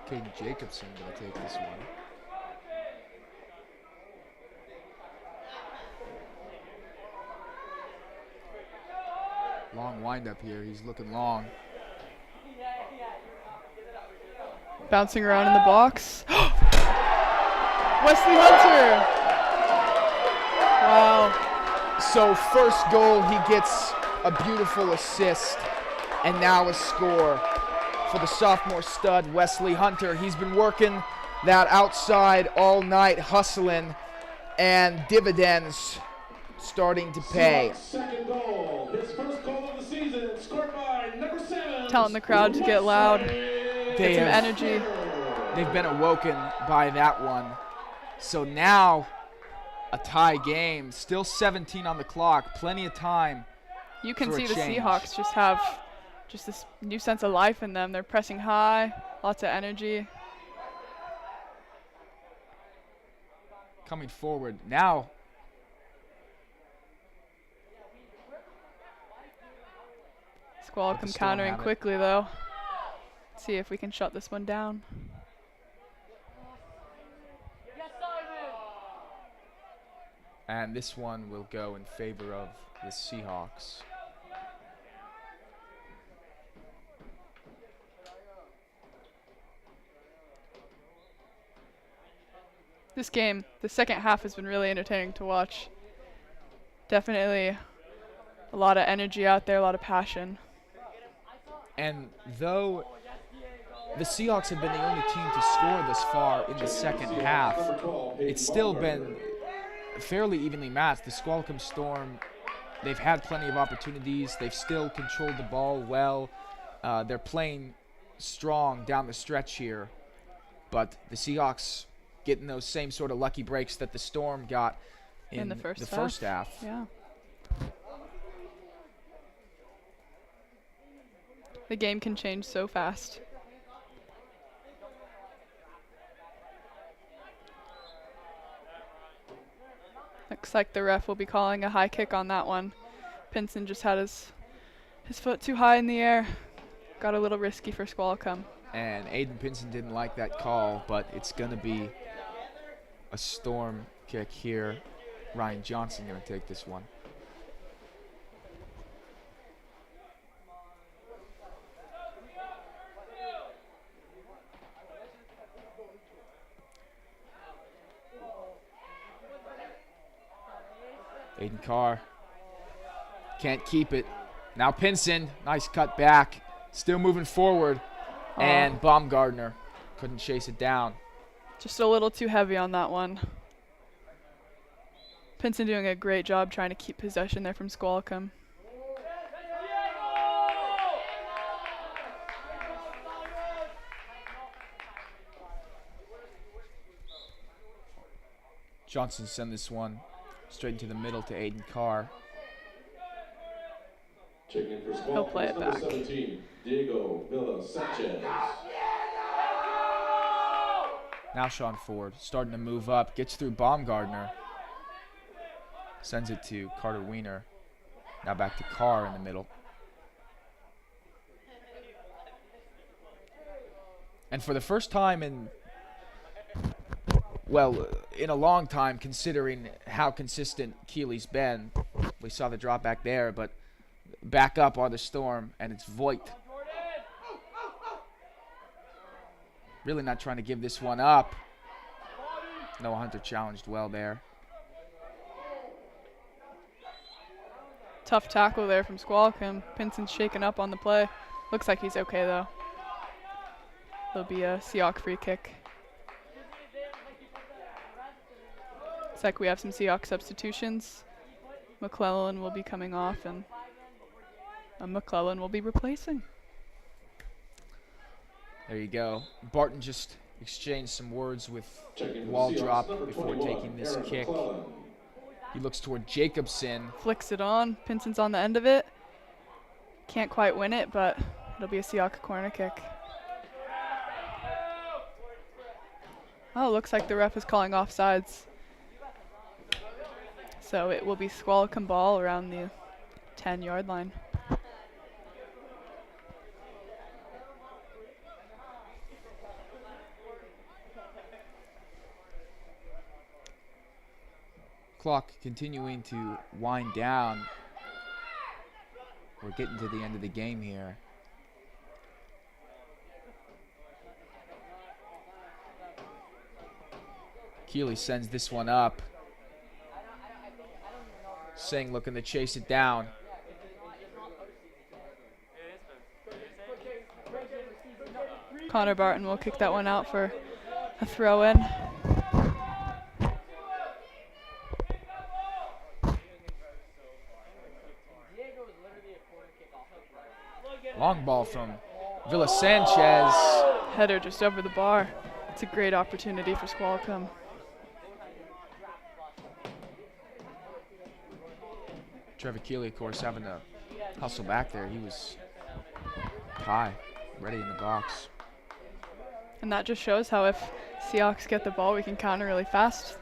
Caden Jacobson going to take this one. Long windup here. He's looking long. Bouncing around in the box. Wesley Hunter! Wow. So first goal, he gets a beautiful assist, and now a score for the sophomore stud, Wesley Hunter. He's been working that outside all night, hustling, and dividends starting to pay. Second goal, his first goal of the season, scored by number 7. Telling the crowd to get loud, get some energy. They've been awoken by that one. So now a tie game, still 17 on the clock, plenty of time. You can for see a the change. Seahawks just have just this new sense of life in them. They're pressing high, lots of energy. Coming forward now. Squalicum countering quickly though. See if we can shut this one down. And this one will go in favor of the Seahawks. This game, the second half has been really entertaining to watch. Definitely a lot of energy out there, a lot of passion. And though the Seahawks have been the only team to score this far in the second half, it's still been fairly evenly matched. The Squalicum Storm, they've had plenty of opportunities. They've still controlled the ball well. They're playing strong down the stretch here. But the Seahawks getting those same sort of lucky breaks that the Storm got in the first half. Yeah. The game can change so fast. Looks like the ref will be calling a high kick on that one. Pinson just had his foot too high in the air. Got a little risky for Squalicum. And Aiden Pinson didn't like that call, but it's going to be a Storm kick here. Ryan Johnson going to take this one. Aiden Carr can't keep it. Now Pinson, nice cut back. Still moving forward. And Baumgartner couldn't chase it down. Just a little too heavy on that one. Pinson doing a great job trying to keep possession there from Squalicum. Johnson send this one straight into the middle to Aiden Carr. He'll play it back. 17, Diego Villa Sanchez. Now Sean Ford starting to move up, gets through Baumgartner. Sends it to Carter Wiener. Now back to Carr in the middle. And for the first time in a long time, considering how consistent Keeley's been, we saw the drop back there, but back up are the Storm, and it's Voigt. Really not trying to give this one up. Noah Hunter challenged well there. Tough tackle there from Squalicum. Pinson's shaken up on the play. Looks like he's okay though. There'll be a Seahawk free kick. Looks like we have some Seahawk substitutions. McClellan will be coming off and McClellan will be replacing. There you go. Barton just exchanged some words with Checking Wall Seahawks, drop number before 21, taking this Aaron kick. McClellan. He looks toward Jacobson. Flicks it on. Pinson's on the end of it. Can't quite win it, but it'll be a Seahawk corner kick. Oh, looks like the ref is calling offsides. So it will be Squalicum ball around the 10-yard line. Clock continuing to wind down. We're getting to the end of the game here. Keeley sends this one up. Singh looking to chase it down. Connor Barton will kick that one out for a throw-in. Long ball from Villa Sanchez. Header just over the bar. It's a great opportunity for Squalicum. Trevor Keeley, of course, having to hustle back there. He was high, ready in the box. And that just shows how if Seahawks get the ball, we can counter really fast.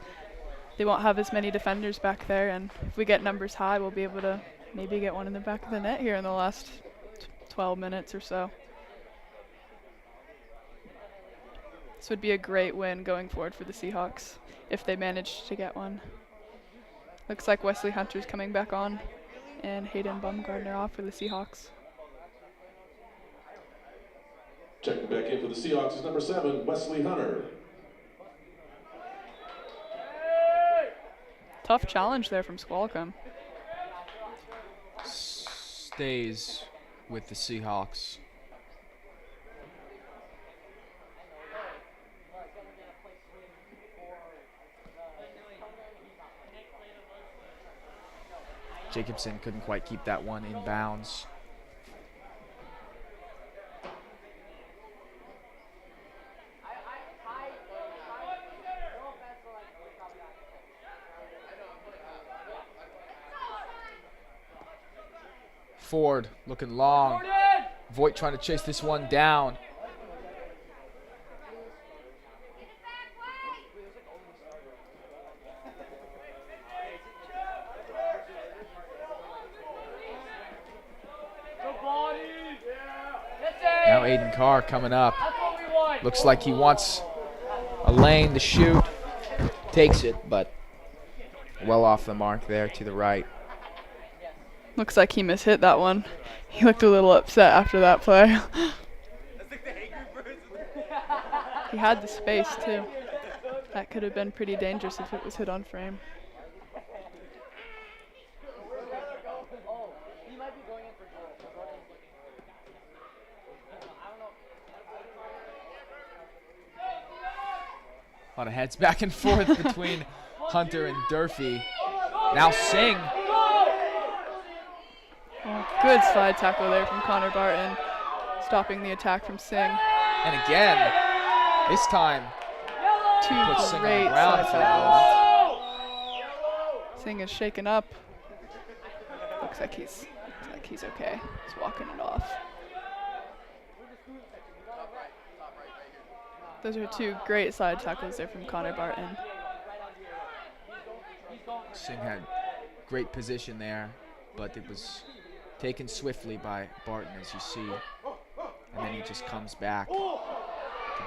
They won't have as many defenders back there, and if we get numbers high, we'll be able to maybe get one in the back of the net here in the last 12 minutes or so. This would be a great win going forward for the Seahawks if they manage to get one. Looks like Wesley Hunter's coming back on and Hayden Baumgartner off for the Seahawks. Checking back in for the Seahawks is number 7, Wesley Hunter. Tough challenge there from Squalicum. Stays with the Seahawks. Jacobson couldn't quite keep that one in bounds. Ford looking long. Voigt trying to chase this one down. Now Aiden Carr coming up. Looks like he wants a lane to shoot. Takes it, but well off the mark there to the right. Looks like he mishit that one. He looked a little upset after that play. He had the space too. That could have been pretty dangerous if it was hit on frame. A lot of heads back and forth between Hunter and Durfee. Now Singh. Oh, good slide tackle there from Connor Barton, stopping the attack from Singh. And again, this time, Two puts Singh on great the ground slide for tackles. Singh is shaken up. Looks like he's okay. He's walking it off. Those are two great side tackles there from Connor Barton. Singh had great position there, but it was taken swiftly by Barton, as you see. And then he just comes back to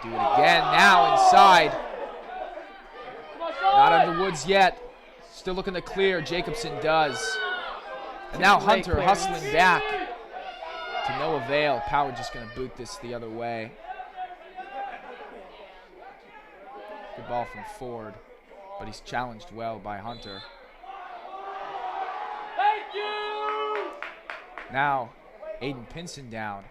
do it again. Now inside. Not out of the woods yet. Still looking to clear. Jacobson does. And now Great Hunter clearance. hustling back to no avail. Power just going to boot this the other way. ball from Ford, but he's challenged well by Hunter. Thank you! Now, Aiden Pinson down.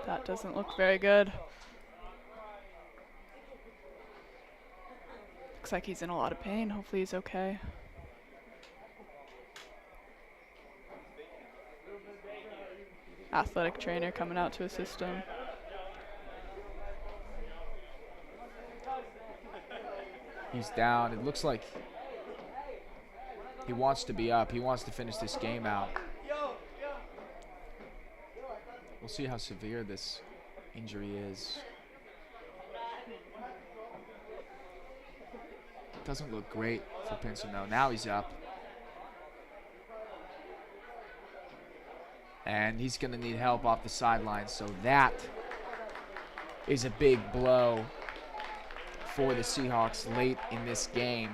That doesn't look very good. Looks like he's in a lot of pain. Hopefully he's okay. Athletic trainer coming out to assist him. He's down. It looks like he wants to be up. He wants to finish this game out. We'll see how severe this injury is. Doesn't look great for Pinson though. Now he's up. And he's going to need help off the sideline. So that is a big blow for the Seahawks late in this game.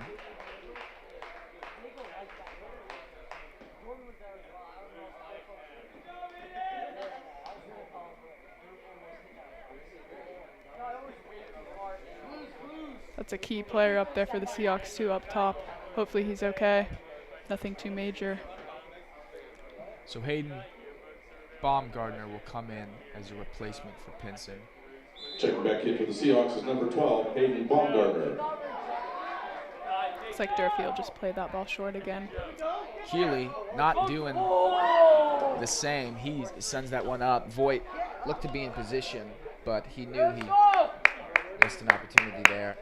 That's a key player up there for the Seahawks too, up top. Hopefully he's okay. Nothing too major. So Hayden Baumgartner will come in as a replacement for Pinson. Checking back in for the Seahawks is number 12, Hayden Baumgartner. Looks like Durfield just played that ball short again. Healy not doing the same. He sends that one up. Voigt looked to be in position, but he knew he missed an opportunity there.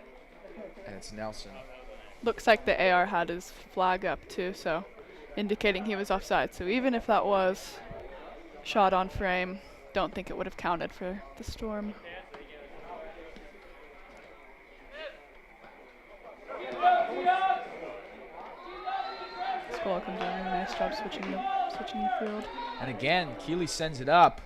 And it's Nelson. Looks like the AR had his flag up too, so indicating he was offside. So even if that was shot on frame, don't think it would have counted for the Storm. Squalicum doing a really nice job switching the field. And again, Keeley sends it up.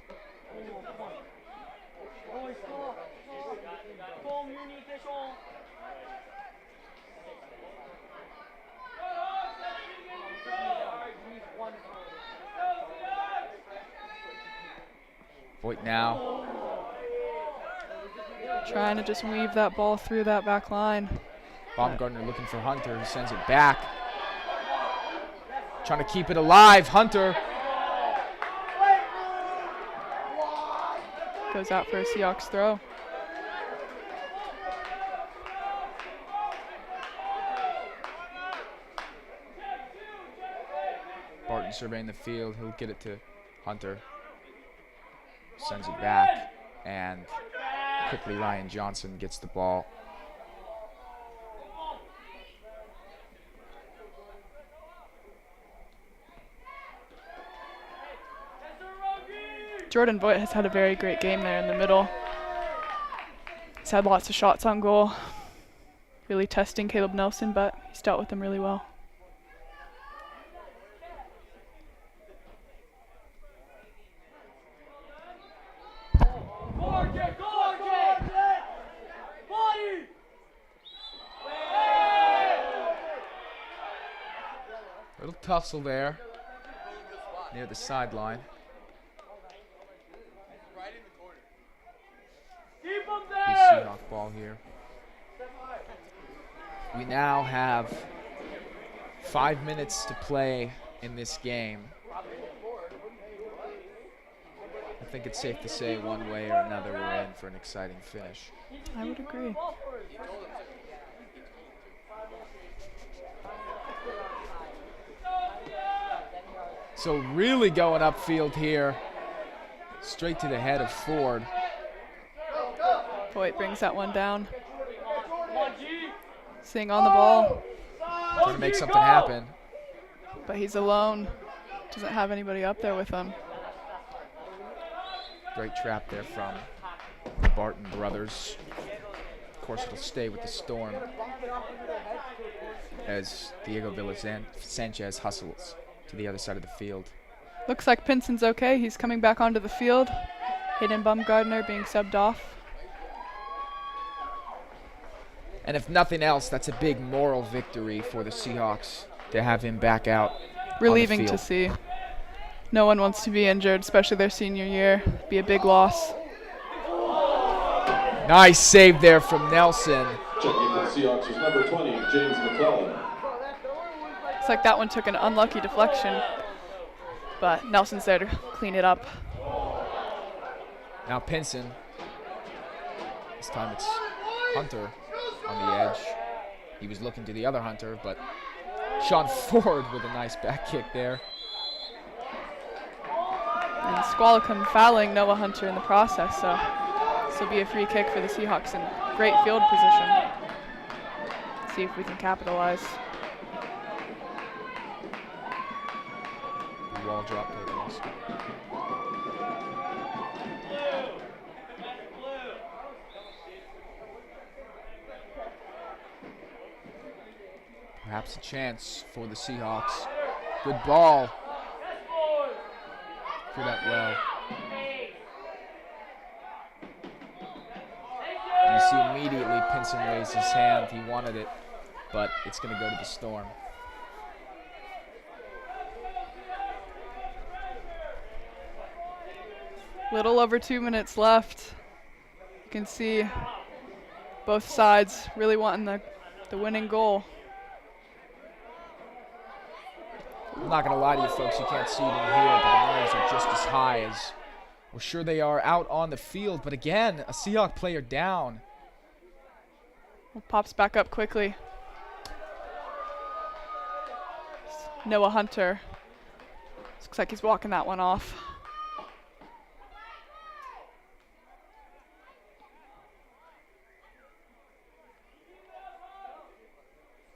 Voigt now. Trying to just weave that ball through that back line. Baumgartner looking for Hunter, who sends it back. Trying to keep it alive. Hunter. Goes out for a Seahawks throw. Barton surveying the field. He'll get it to Hunter. Sends it back. And quickly Ryan Johnson gets the ball. Jordan Voigt has had a very great game there in the middle. He's had lots of shots on goal. Really testing Caleb Nelson, but he's dealt with them really well. Little tussle there near the sideline. Seahawk ball here. We now have 5 minutes to play in this game. I think it's safe to say one way or another we're in for an exciting finish. I would agree. So really going upfield here, straight to the head of Ford. Voigt brings that one down. Sing on the ball. Trying to make something happen. But he's alone. Doesn't have anybody up there with him. Great trap there from the Barton brothers. Of course, it'll stay with the Storm as Diego Sanchez hustles to the other side of the field. Looks like Pinson's okay. He's coming back onto the field. Hayden Baumgartner being subbed off. And if nothing else, that's a big moral victory for the Seahawks to have him back out. Relieving to see. No one wants to be injured, especially their senior year. Be a big loss. Nice save there from Nelson. Checking in for the Seahawks is number 20, James McClellan. Looks like that one took an unlucky deflection, but Nelson's there to clean it up. Now Pinson. This time it's Hunter on the edge. He was looking to the other Hunter, but Sean Ford with a nice back kick there. And Squalicum fouling Noah Hunter in the process, so this will be a free kick for the Seahawks in great field position. See if we can capitalize. Wall drop tables. Perhaps a chance for the Seahawks. Good ball. Threw that well. You see immediately Pinson raised his hand. He wanted it, but it's going to go to the Storm. Little over 2 minutes left. You can see both sides really wanting the winning goal. I'm not going to lie to you folks, you can't see it in here, but the knives are just as high as we're sure they are out on the field. But again, a Seahawk player down. Pops back up quickly. Noah Hunter. Looks like he's walking that one off.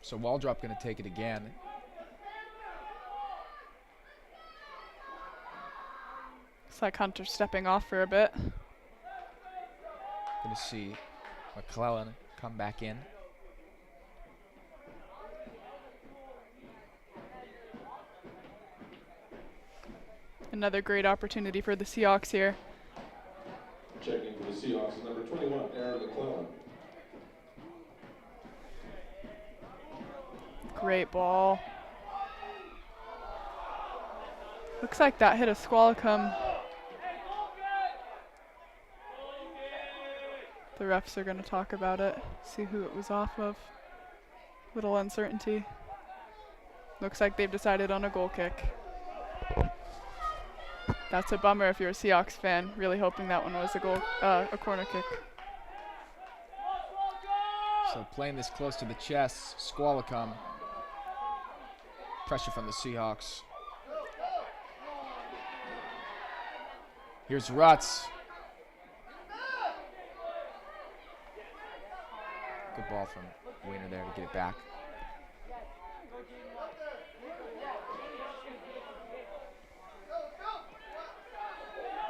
So Waldrop going to take it again. Looks like Hunter stepping off for a bit. Going to see McClellan come back in. Another great opportunity for the Seahawks here. Checking for the Seahawks is number 21, Aaron McClellan. Great ball. Looks like that hit a Squalicum. The refs are going to talk about it, see who it was off of. Little uncertainty. Looks like they've decided on a goal kick. That's a bummer if you're a Seahawks fan, really hoping that one was a corner kick. So playing this close to the chest, Squalicum. Pressure from the Seahawks. Here's Rutz. Good ball from Wiener there to get it back.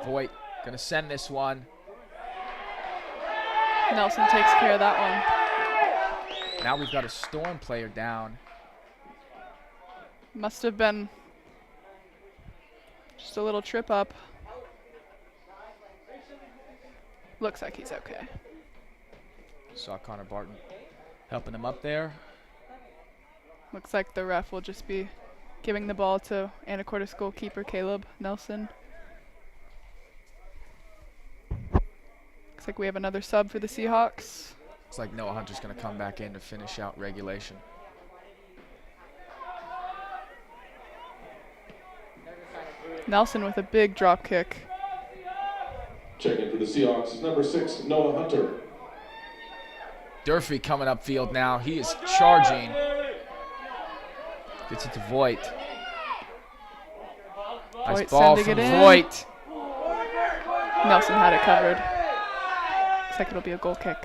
Voigt gonna send this one. Nelson takes care of that one. Now we've got a Storm player down. Must have been just a little trip up. Looks like he's okay. Saw Connor Barton helping him up there. Looks like the ref will just be giving the ball to Anacortes goalkeeper Caleb Nelson. Looks like we have another sub for the Seahawks. Looks like Noah Hunter's going to come back in to finish out regulation. Nelson with a big drop kick. Checking for the Seahawks is number 6, Noah Hunter. Durfee coming upfield now. He is charging. Gets it to Voigt. Nice Voigt ball sending from it in. Voigt. Nelson had it covered. Looks like it'll be a goal kick.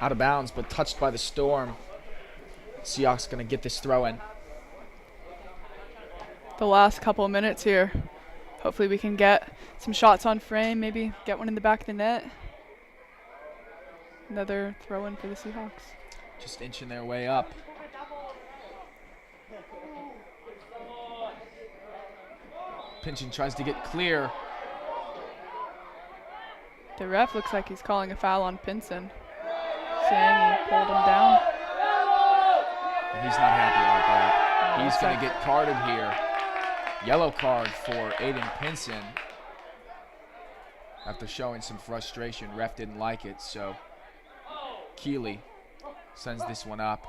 Out of bounds, but touched by the Storm. Seahawks going to get this throw in. The last couple of minutes here. Hopefully we can get some shots on frame, maybe get one in the back of the net. Another throw in for the Seahawks. Just inching their way up. Pinchin tries to get clear. The ref looks like he's calling a foul on Pinson, saying he pulled him down. He's not happy about that. He's looks going like- to get carded here. Yellow card for Aiden Pinson. After showing some frustration, ref didn't like it, so Keeley sends this one up.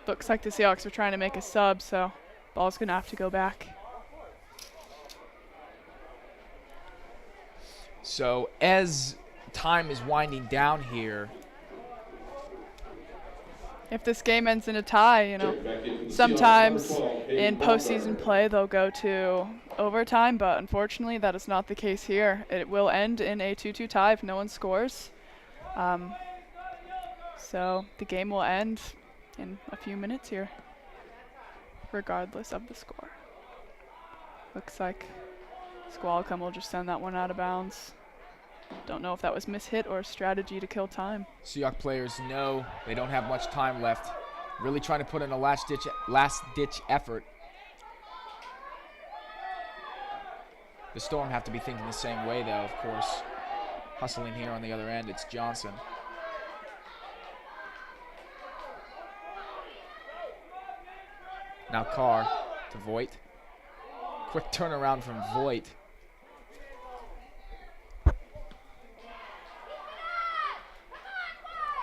Looks like the Seahawks are trying to make a sub, so ball's going to have to go back. So as time is winding down here, If this game ends in a tie, you know, sometimes in postseason play they'll go to overtime, but unfortunately that is not the case here. It will end in a 2-2 tie if no one scores. So the game will end in a few minutes here, regardless of the score. Looks like Squalicum will just send that one out of bounds. Don't know if that was mishit or a strategy to kill time. Seahawks players know they don't have much time left. Really trying to put in a last-ditch effort. The Storm have to be thinking the same way, though, of course. Hustling here on the other end, it's Johnson. Now Carr to Voigt. Quick turnaround from Voigt.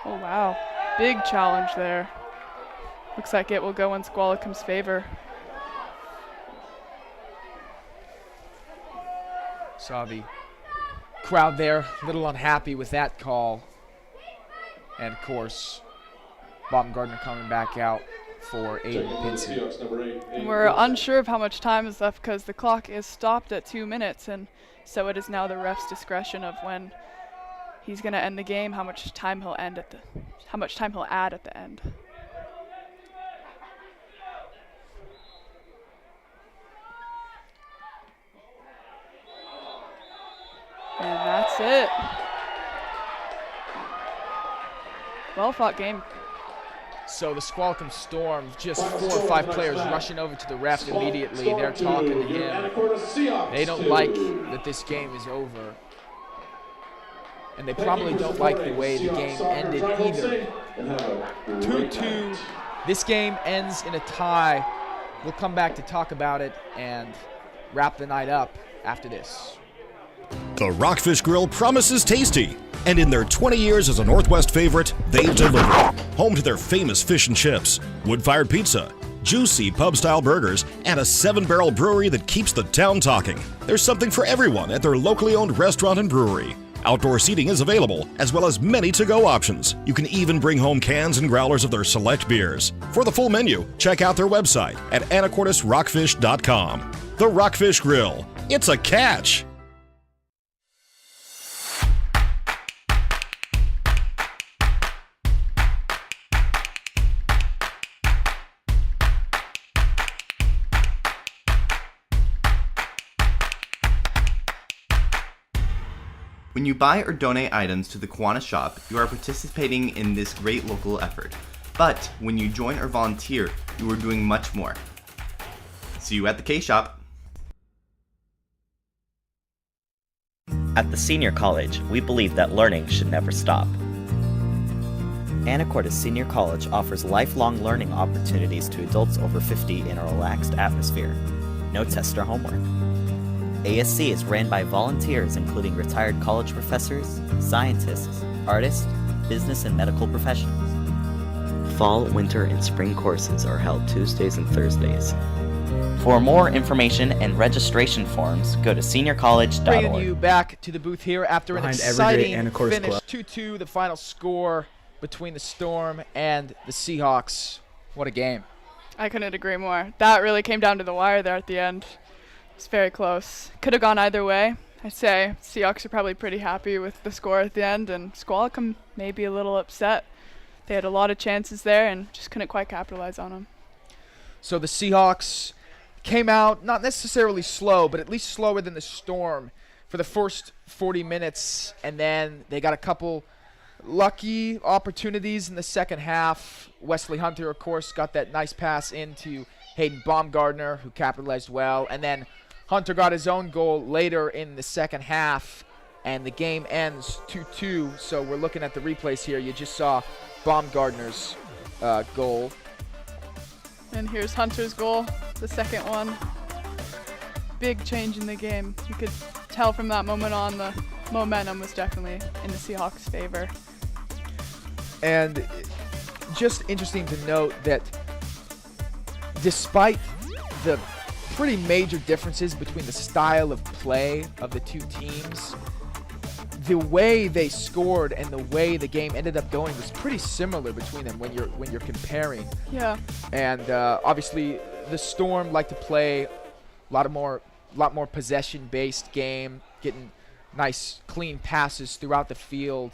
Oh wow, big challenge there. Looks like it will go in Squalicum's favor. Saw the crowd there, a little unhappy with that call. And of course, Baumgartner coming back out for Aiden Pinson. We're unsure of how much time is left because the clock is stopped at 2 minutes, and so it is now the ref's discretion of when he's going to end the game, how much time he'll add at the end. And that's it. Well fought game. So the Squalicum Storm, just 4 or 5 players rushing over to the ref immediately. They're talking to him. They don't like that this game is over. And they probably don't like the way the game ended either. 2-2. This game ends in a tie. We'll come back to talk about it and wrap the night up after this. The Rockfish Grill promises tasty, and in their 20 years as a Northwest favorite, they've delivered. Home to their famous fish and chips, wood-fired pizza, juicy pub-style burgers, and a 7-barrel brewery that keeps the town talking. There's something for everyone at their locally owned restaurant and brewery. Outdoor seating is available, as well as many to-go options. You can even bring home cans and growlers of their select beers. For the full menu, check out their website at anacortesrockfish.com. The Rockfish Grill. It's a catch! When you buy or donate items to the Kiwanis shop, you are participating in this great local effort. But when you join or volunteer, you are doing much more. See you at the K-Shop. At the Senior College, we believe that learning should never stop. Anacortes Senior College offers lifelong learning opportunities to adults over 50 in a relaxed atmosphere. No test or homework. ASC is ran by volunteers including retired college professors, scientists, artists, business and medical professionals. Fall, winter, and spring courses are held Tuesdays and Thursdays. For more information and registration forms, go to seniorcollege.org. Bringing you back to the booth here after an exciting finish. 2-2, the final score between the Storm and the Seahawks. What a game. I couldn't agree more. That really came down to the wire there at the end. It's very close. Could have gone either way. I'd say Seahawks are probably pretty happy with the score at the end, and Squalicum may be a little upset. They had a lot of chances there and just couldn't quite capitalize on them. So the Seahawks came out not necessarily slow, but at least slower than the Storm for the first 40 minutes, and then they got a couple lucky opportunities in the second half. Wesley Hunter, of course, got that nice pass into Hayden Baumgartner, who capitalized well, and then Hunter got his own goal later in the second half and the game ends 2-2. So we're looking at the replays here. You just saw Baumgartner's goal. And here's Hunter's goal, the second one. Big change in the game. You could tell from that moment on the momentum was definitely in the Seahawks' favor. And just interesting to note that despite the pretty major differences between the style of play of the two teams, the way they scored and the way the game ended up going was pretty similar between them when you're comparing. Yeah. And obviously the Storm like to play a lot more possession-based game, getting nice clean passes throughout the field,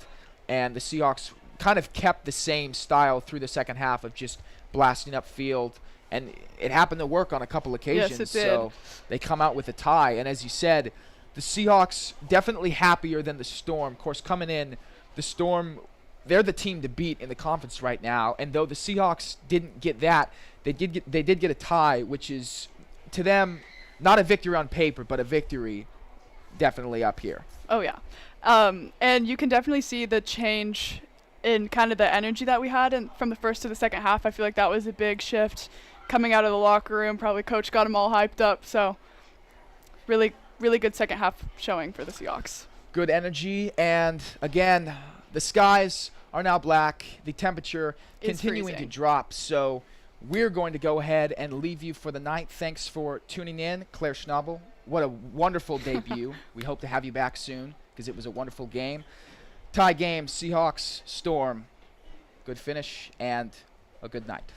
and the Seahawks kind of kept the same style through the second half of just blasting up field, and it happened to work on a couple occasions. Yes, it did. So they come out with a tie, and as you said, the Seahawks definitely happier than the Storm. Of course, coming in, the Storm, they're the team to beat in the conference right now, and though the Seahawks didn't get that, they did get a tie, which is to them not a victory on paper, but a victory definitely up here. Oh yeah, and you can definitely see the change in kind of the energy that we had from the first to the second half. I feel like that was a big shift coming out of the locker room. Probably coach got them all hyped up. So really good second half showing for the Seahawks. Good energy, and again, the skies are now black. The temperature It's continuing to freezing. drop. So we're going to go ahead and leave you for the night. Thanks for tuning in, Claire Schnabel. What a wonderful debut. We hope to have you back soon because it was a wonderful game. Tie game, Seahawks, Storm. Good finish and a good night.